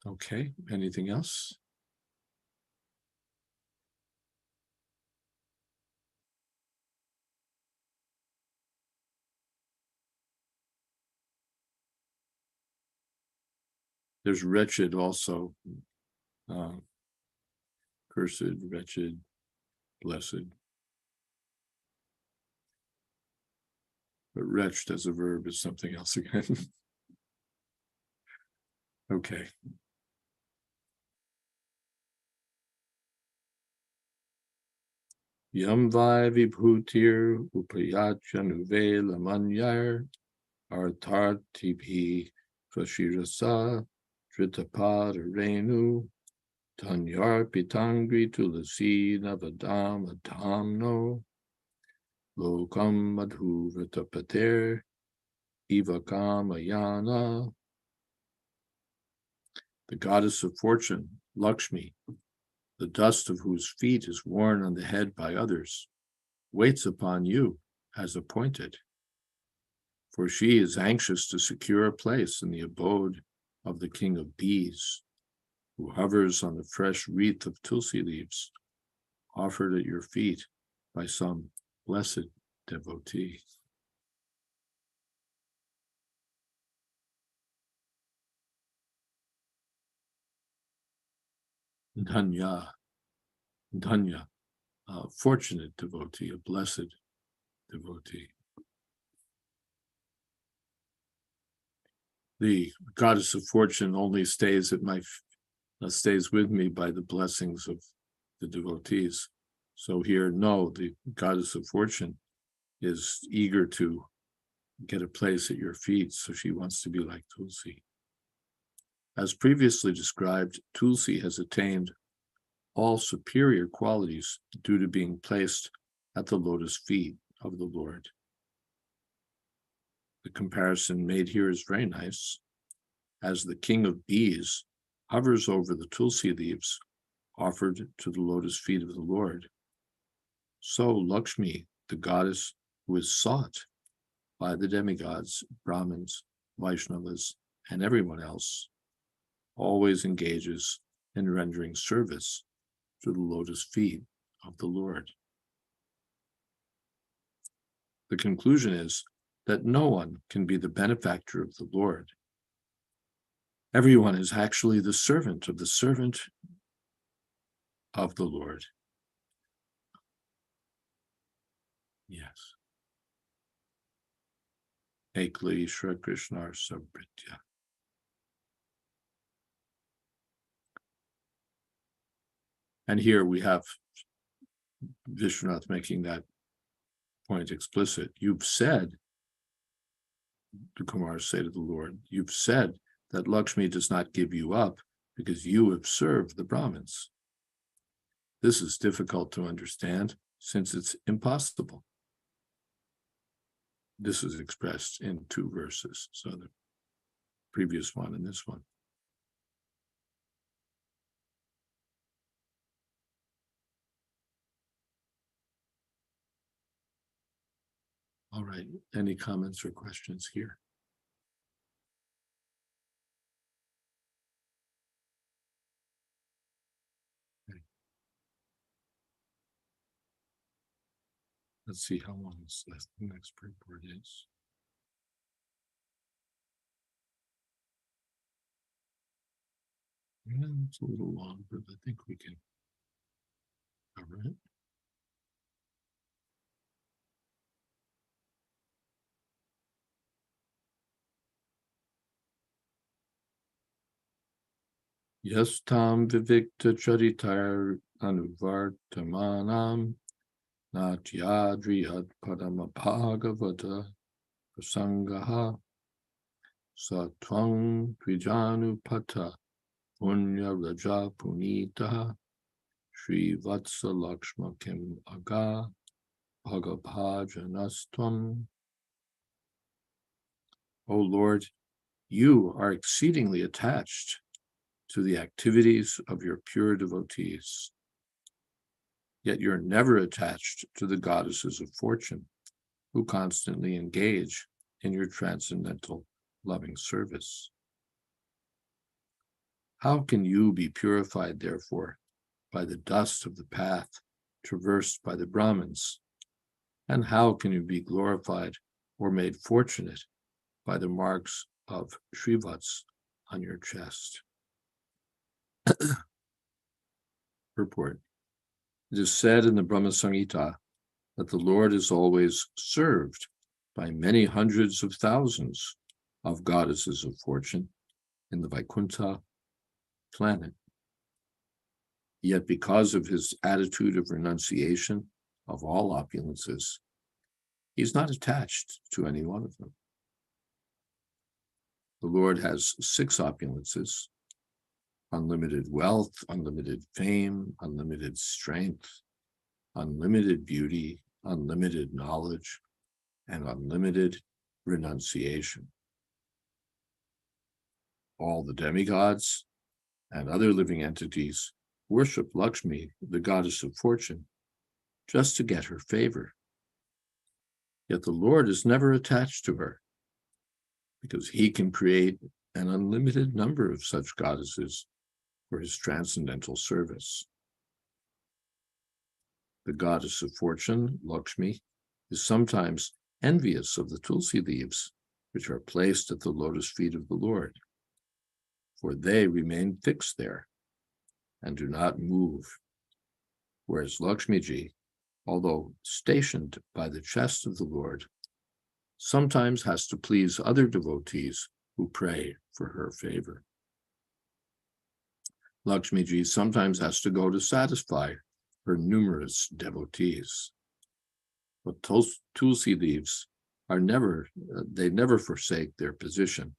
Okay, anything else? There's wretched also. Cursed, wretched, blessed. But wretched as a verb is something else again. Okay. Yam vai vibhutir upayatya nuve lamanyar artartibhi prashirasa dritapad renu tanyar pitangri tulasi navadam adamno lokam madhu vritapater ivakam ayana. The goddess of fortune, Lakshmi, the dust of whose feet is worn on the head by others, waits upon you as appointed. For she is anxious to secure a place in the abode of the king of bees, who hovers on the fresh wreath of tulsi leaves, offered at your feet by some blessed devotee. Dhanya, Dhanya, a fortunate devotee, a blessed devotee. The goddess of fortune only stays with me by the blessings of the devotees. So here, no, the goddess of fortune is eager to get a place at your feet, so she wants to be like Tulsi. As previously described, Tulsi has attained all superior qualities due to being placed at the lotus feet of the Lord. The comparison made here is very nice. As the king of bees hovers over the tulsi leaves offered to the lotus feet of the Lord, so Lakshmi, the goddess who is sought by the demigods, Brahmins, Vaishnavas, and everyone else, always engages in rendering service to the lotus feet of the Lord. The conclusion is that no one can be the benefactor of the Lord. Everyone is actually the servant of the Lord. Yes. Ekli Shri Krishna Sabritya. And here we have Vishwanath making that point explicit. You've said, the Kumars say to the Lord, you've said that Lakshmi does not give you up because you have served the Brahmins. This is difficult to understand since it's impossible. This is expressed in 2 verses, so the previous one and this one. All right, any comments or questions here? Okay. Let's see how long this next report is. Yeah, it's a little long, but I think we can cover it. Yastam vivikta charitar anuvartamanam natyadri adpadamabhagavata prasangaha satvang tvijanupata punya raja punita Sri Vatsa Lakshma Kim Aga Bhagabhajanastvam. O Lord, you are exceedingly attached to the activities of your pure devotees, yet you're never attached to the goddesses of fortune, who constantly engage in your transcendental loving service. How can you be purified, therefore, by the dust of the path traversed by the Brahmins? And how can you be glorified or made fortunate by the marks of Shrivats on your chest? Purport. It is said in the Brahma Samhita that the Lord is always served by many hundreds of thousands of goddesses of fortune in the Vaikuntha planet. Yet because of his attitude of renunciation of all opulences, he's not attached to any one of them. The Lord has 6 opulences: unlimited wealth, unlimited fame, unlimited strength, unlimited beauty, unlimited knowledge, and unlimited renunciation. All the demigods and other living entities worship Lakshmi, the goddess of fortune, just to get her favor. Yet the Lord is never attached to her, because he can create an unlimited number of such goddesses for his transcendental service. The goddess of fortune, Lakshmi, is sometimes envious of the tulsi leaves, which are placed at the lotus feet of the Lord, for they remain fixed there and do not move, whereas Lakshmiji, although stationed by the chest of the Lord, sometimes has to please other devotees who pray for her favor. Lakshmiji sometimes has to go to satisfy her numerous devotees. But tulsi leaves are never forsake their position,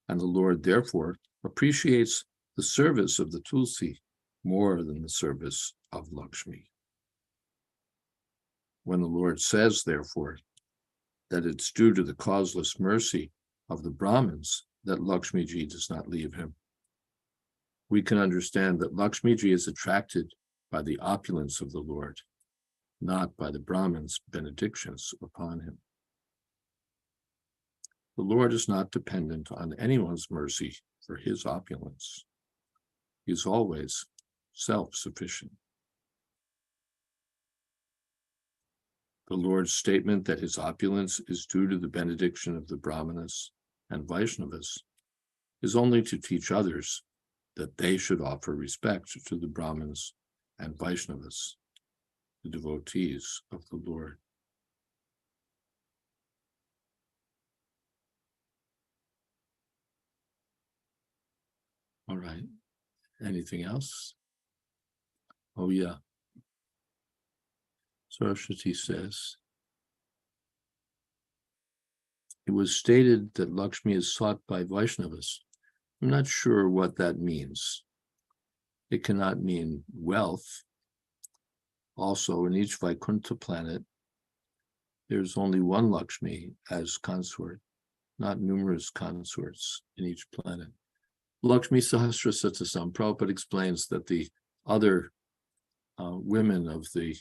and the Lord therefore appreciates the service of the tulsi more than the service of Lakshmi. When the Lord says, therefore, that it's due to the causeless mercy of the Brahmins that Lakshmiji does not leave him, we can understand that Lakshmiji is attracted by the opulence of the Lord, not by the Brahmins' benedictions upon him. The Lord is not dependent on anyone's mercy for his opulence. He is always self-sufficient. The Lord's statement that his opulence is due to the benediction of the Brahmanas and Vaishnavas is only to teach others that they should offer respect to the Brahmins and Vaishnavas, the devotees of the Lord. All right. Anything else? Oh, yeah. Saraswati says, it was stated that Lakshmi is sought by Vaishnavas. I'm not sure what that means. It cannot mean wealth. Also, in each Vaikuntha planet, there's only one Lakshmi as consort, not numerous consorts in each planet. Lakshmi Sahasra Satasam, Prabhupada explains that the other women of the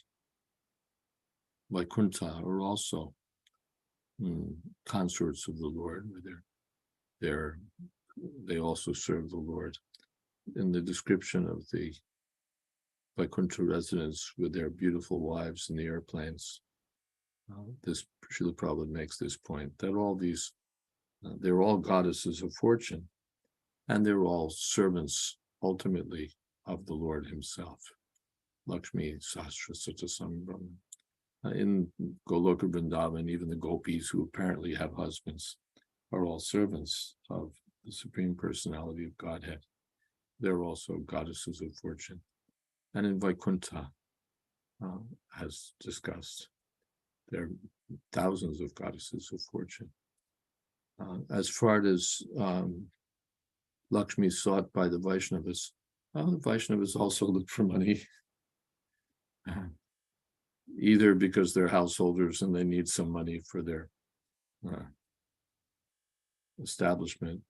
Vaikuntha are also consorts of the Lord. They also serve the Lord. In the description of the Vaikuntha residents with their beautiful wives in the airplanes, This Srila Prabhupada makes this point that all these, they're all goddesses of fortune, and they're all servants ultimately of the Lord himself. Lakshmi, Sastra, Sutta, Sambrahma. In Goloka Vrindavan, even the gopis who apparently have husbands are all servants of the Supreme Personality of Godhead. They're also goddesses of fortune. And in Vaikuntha, as discussed, there are thousands of goddesses of fortune. As far as Lakshmi sought by the Vaishnavas, the Vaishnavas also look for money, either because they're householders and they need some money for their establishment,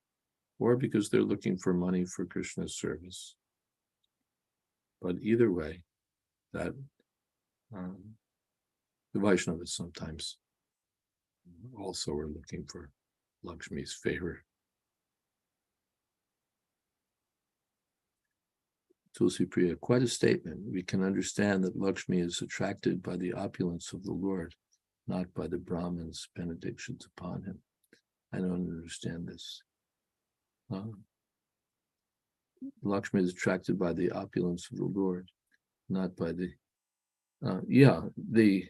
or because they're looking for money for Krishna's service. But either way, that the Vaishnavas sometimes also are looking for Lakshmi's favor. Tulsi Priya, quite a statement. We can understand that Lakshmi is attracted by the opulence of the Lord, not by the Brahmin's benedictions upon him. I don't understand this. Lakshmi is attracted by the opulence of the Lord, not by the... the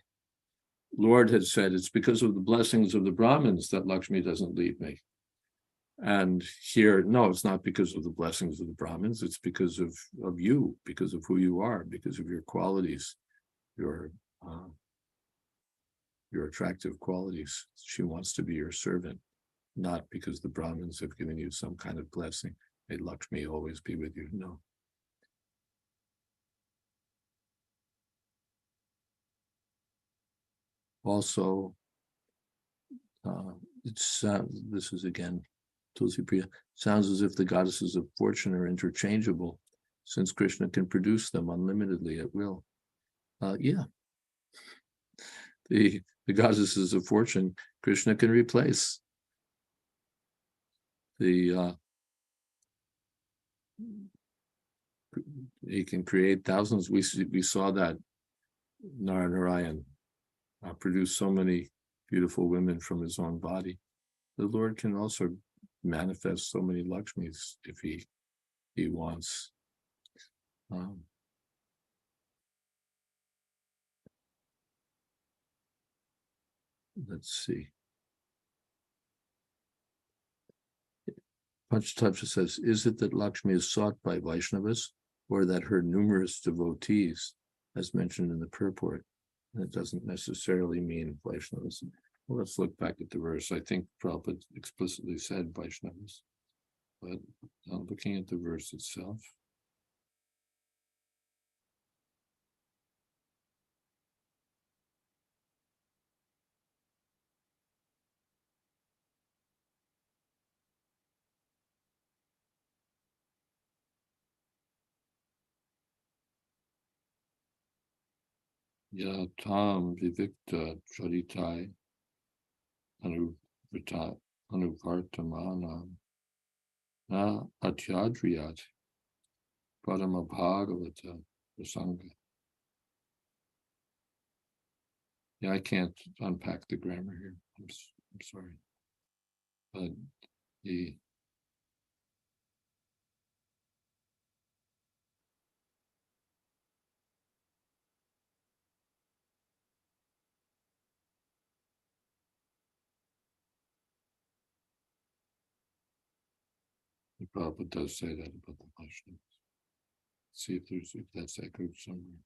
Lord had said, it's because of the blessings of the Brahmins that Lakshmi doesn't leave me. And here, no, it's not because of the blessings of the Brahmins, it's because of you, because of who you are, because of your qualities, your attractive qualities. She wants to be your servant, not because the Brahmins have given you some kind of blessing. May Lakshmi always be with you. No. Also, this is again Tulsi Priya, sounds as if the goddesses of fortune are interchangeable, since Krishna can produce them unlimitedly at will. The goddesses of fortune, Krishna can replace. He can create thousands. We saw that Narayan produced so many beautiful women from his own body. The Lord can also manifest so many Lakshmis if he wants. Let's see. Panchatattva says, is it that Lakshmi is sought by Vaishnavas, or that her numerous devotees, as mentioned in the purport? And it doesn't necessarily mean Vaishnavas. Well, let's look back at the verse. I think Prabhupada explicitly said Vaishnavas, but looking at the verse itself. Ya tam vivikta charitai anuvartamanam na atyadriyat padama bhagavata prasanga. Yeah, I can't unpack the grammar here. I'm sorry. But the Prabhupada does say that about the Vaishnavas. See if that's echoed somewhere.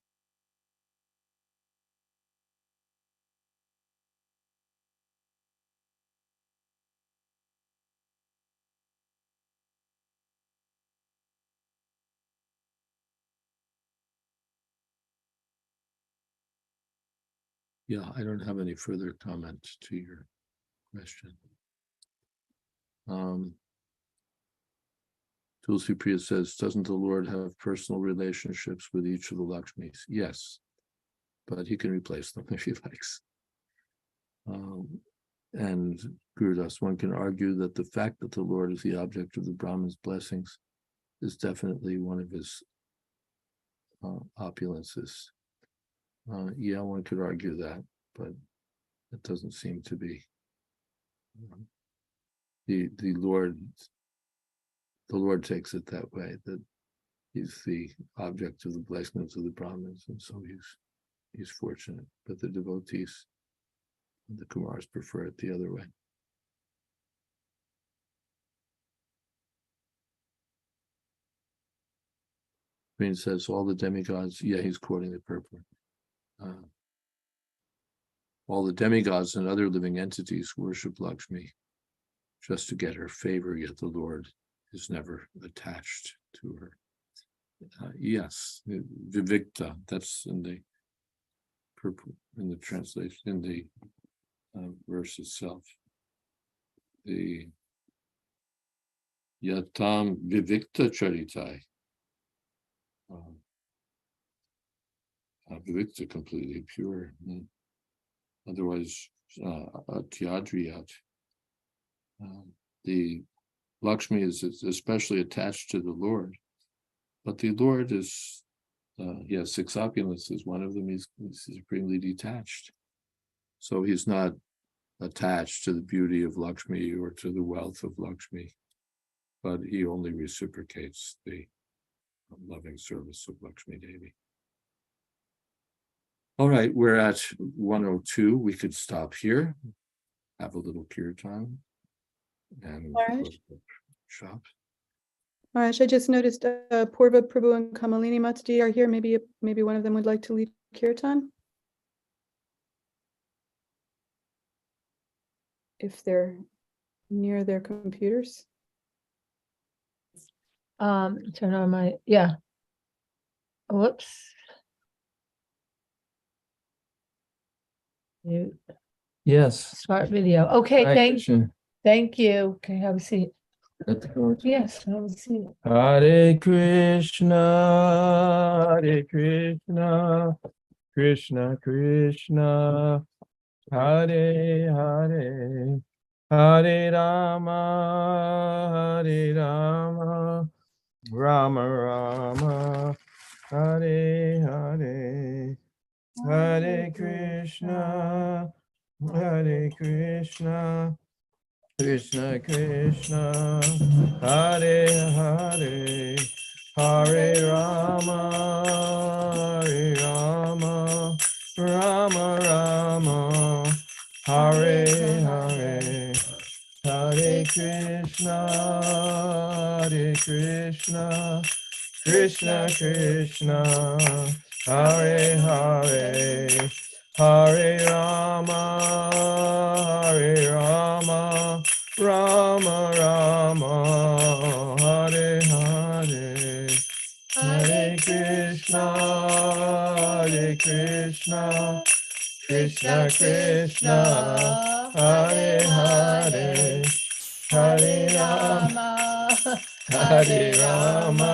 Yeah, I don't have any further comment to your question. Tulsi Priya says, doesn't the Lord have personal relationships with each of the Lakshmis? Yes, but he can replace them if he likes. And Gurudas, one can argue that the fact that the Lord is the object of the Brahman's blessings is definitely one of his opulences. Yeah, one could argue that, but That doesn't seem to be the Lord. The Lord takes it that way, that he's the object of the blessings of the Brahmins, and so he's fortunate. But the devotees, the Kumars, prefer it the other way. Green says all the demigods. Yeah, he's quoting the purport. All the demigods and other living entities worship Lakshmi just to get her favor, yet the Lord is never attached to her. Yes, Vivikta, that's in the purport, in the translation, in the verse itself. The Yatam Vivikta Charitai. Vivikta, completely pure. Otherwise, Tyadriyat. The Lakshmi is especially attached to the Lord, but the Lord is, yes, six opulence is one of them. He's supremely detached. So he's not attached to the beauty of Lakshmi or to the wealth of Lakshmi, but he only reciprocates the loving service of Lakshmi Devi. All right, we're at 102. We could stop here, have a little kirtan, and shop. Maharaj, I just noticed Purva Prabhu and Kamalini Matadi are here. Maybe one of them would like to lead kirtan, if they're near their computers. Turn on my, whoops. Mute. Yes. Smart video. Okay, Hare Krishna. thank you. Okay, have a seat. At the court. Yes, have a seat. Hare Krishna, Hare Krishna, Krishna Krishna, Hare Hare, Hare Rama, Hare Rama, Rama Rama, Hare Hare, Hare Krishna, Hare Krishna, Krishna Krishna, Hare Hare, Hare Rama, Hare Rama, Rama Rama, Hare Hare, Hare Krishna, Hare Krishna, Krishna Krishna, Hare Hare, Hare Rama, Hare Rama, Rama Rama, Hare Hare, Hare Krishna, Hare Krishna, Krishna Krishna, Hare Hare, Hare Rama, Hare Rama,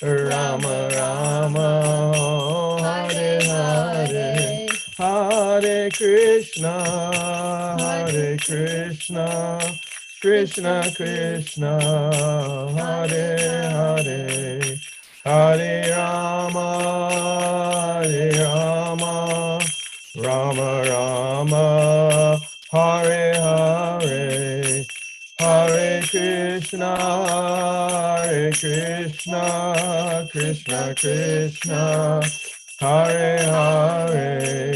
Rama Rama, Hare Hare, Hare Krishna, Hare Krishna, Krishna Krishna, Hare Hare, Hare Rama, Hare Rama, Rama Rama, Hare Hare, Hare Krishna, Hare Krishna, Krishna Krishna, Hare Hare,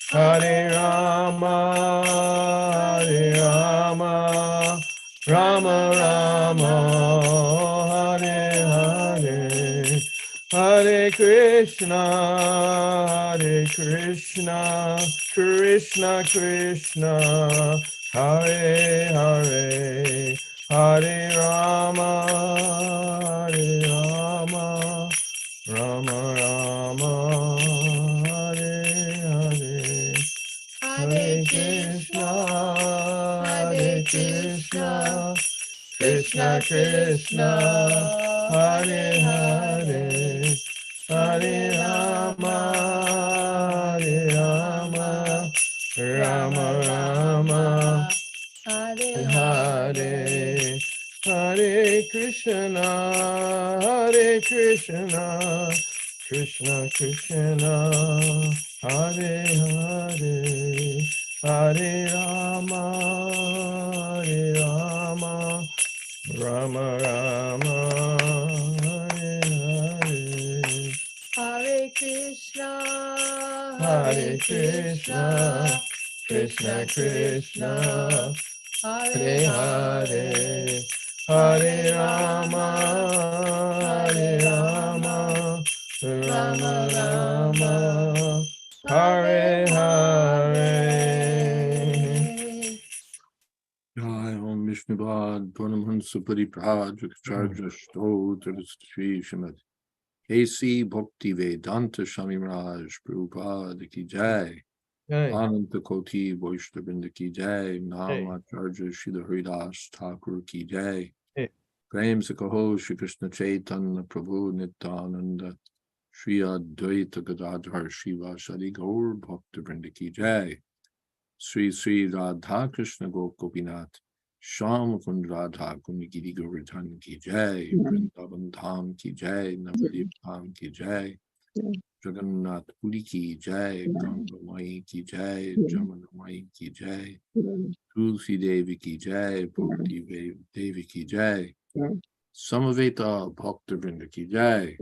Hare Rama, Hare Rama, Rama Rama, Hare Hare, Hare Krishna, Hare Krishna, Krishna Krishna, Hare Hare, Hare Rama, Hare Rama, Rama Rama, Hare Hare, Hare Krishna, Hare Krishna, Krishna Krishna, Hare Hare, Hare Rama, Hare Rama, Rama Rama, Hare Hare, Hare Krishna, Hare Krishna, Krishna Krishna, Hare Hare, Hare Rama, Hare Rama, Rama Rama, Hare Hare. Hare Krishna, Hare Krishna, Krishna Krishna, Hare Hare, Hare Rama, Hare Rama, Rama Rama, Hare Hare. Jai Om Vishnupad Purnamhansa Pariprad Vikacharya Stotra Shri Srimad A.C. Bhakti Vedanta Swami Maharaj Prabhupada Ki Jai Jai. Ananta Koti Vaishnavrinda Ki Jai Namacharya Srila Haridas Thakur Ki Jai Jai. Prem Sakaho Shri Krishna Chaitanya Prabhu Nityananda Shri Advaita Gadadhar Shiva Sadi Gaur Bhakta Vrinda Ki Jai Sri Sri Radha Krishna Gopinath Sham Kund Radha Kund Giri Govardhan Ki Jai Vrindavan Dham Ki Jai Navadip Dham Ki Jai Jagannath Puri Ki Jai Ganga Mai Ki Jai Jamuna Mai Ki Jai Tulsi Devi Ki Jai Bhakti Devi Ki Jai Samaveta Bhakta Vrinda Ki Jai.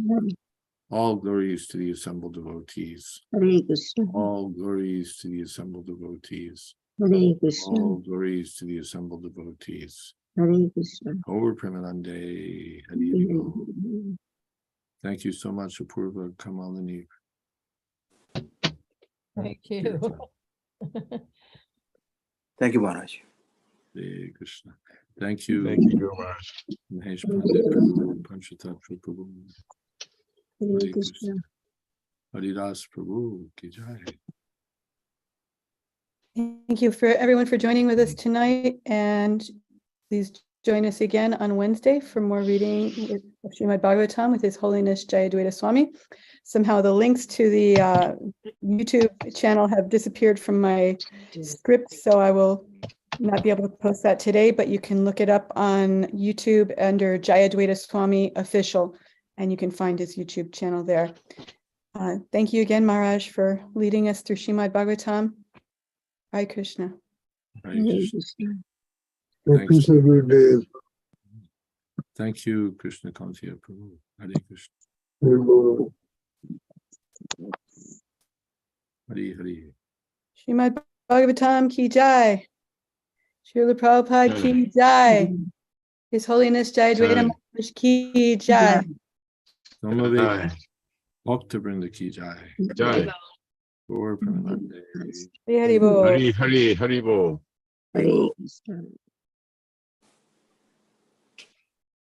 All glories to the assembled devotees. Hare Krishna, All glories to the assembled devotees. Hare Krishna, All glories to the assembled devotees. Hare Krishna. Gaur Premanande Hari Bol. Thank you so much, Apurva Kamalini. Thank you. Thank you, Maharaj. Hare Krishna. Thank you, Thank you, Guru Maharaj. Mahesh Pandit Prabhu and Panchatattva Prabhu. Hare Krishna. Haridas Prabhu Ki Jai. Thank you for everyone for joining with us tonight, and please join us again on Wednesday for more reading of Srimad Bhagavatam with His Holiness Jayadvaita Swami. Somehow the links to the YouTube channel have disappeared from my script, so I will not be able to post that today, but you can look it up on YouTube under Jayadvaita Swami Official, and you can find his YouTube channel there. Thank you again, Maharaj, for leading us through Srimad Bhagavatam. Hare Krishna. Hare Hare Krishna. Krishna. Thank you, Krishna Kantiya Prabhu. Hare Krishna. Hare Hare. Srimad Bhagavatam Ki Jai. Srila Prabhupada Ki Jai. His Holiness Jayadvaita Maharaj Ki Jai. Samaveta Bhakta Vrinda Ki Jai. Jai. Gaur Premanande. Hare Bol. Hari Bol. Hare Krishna.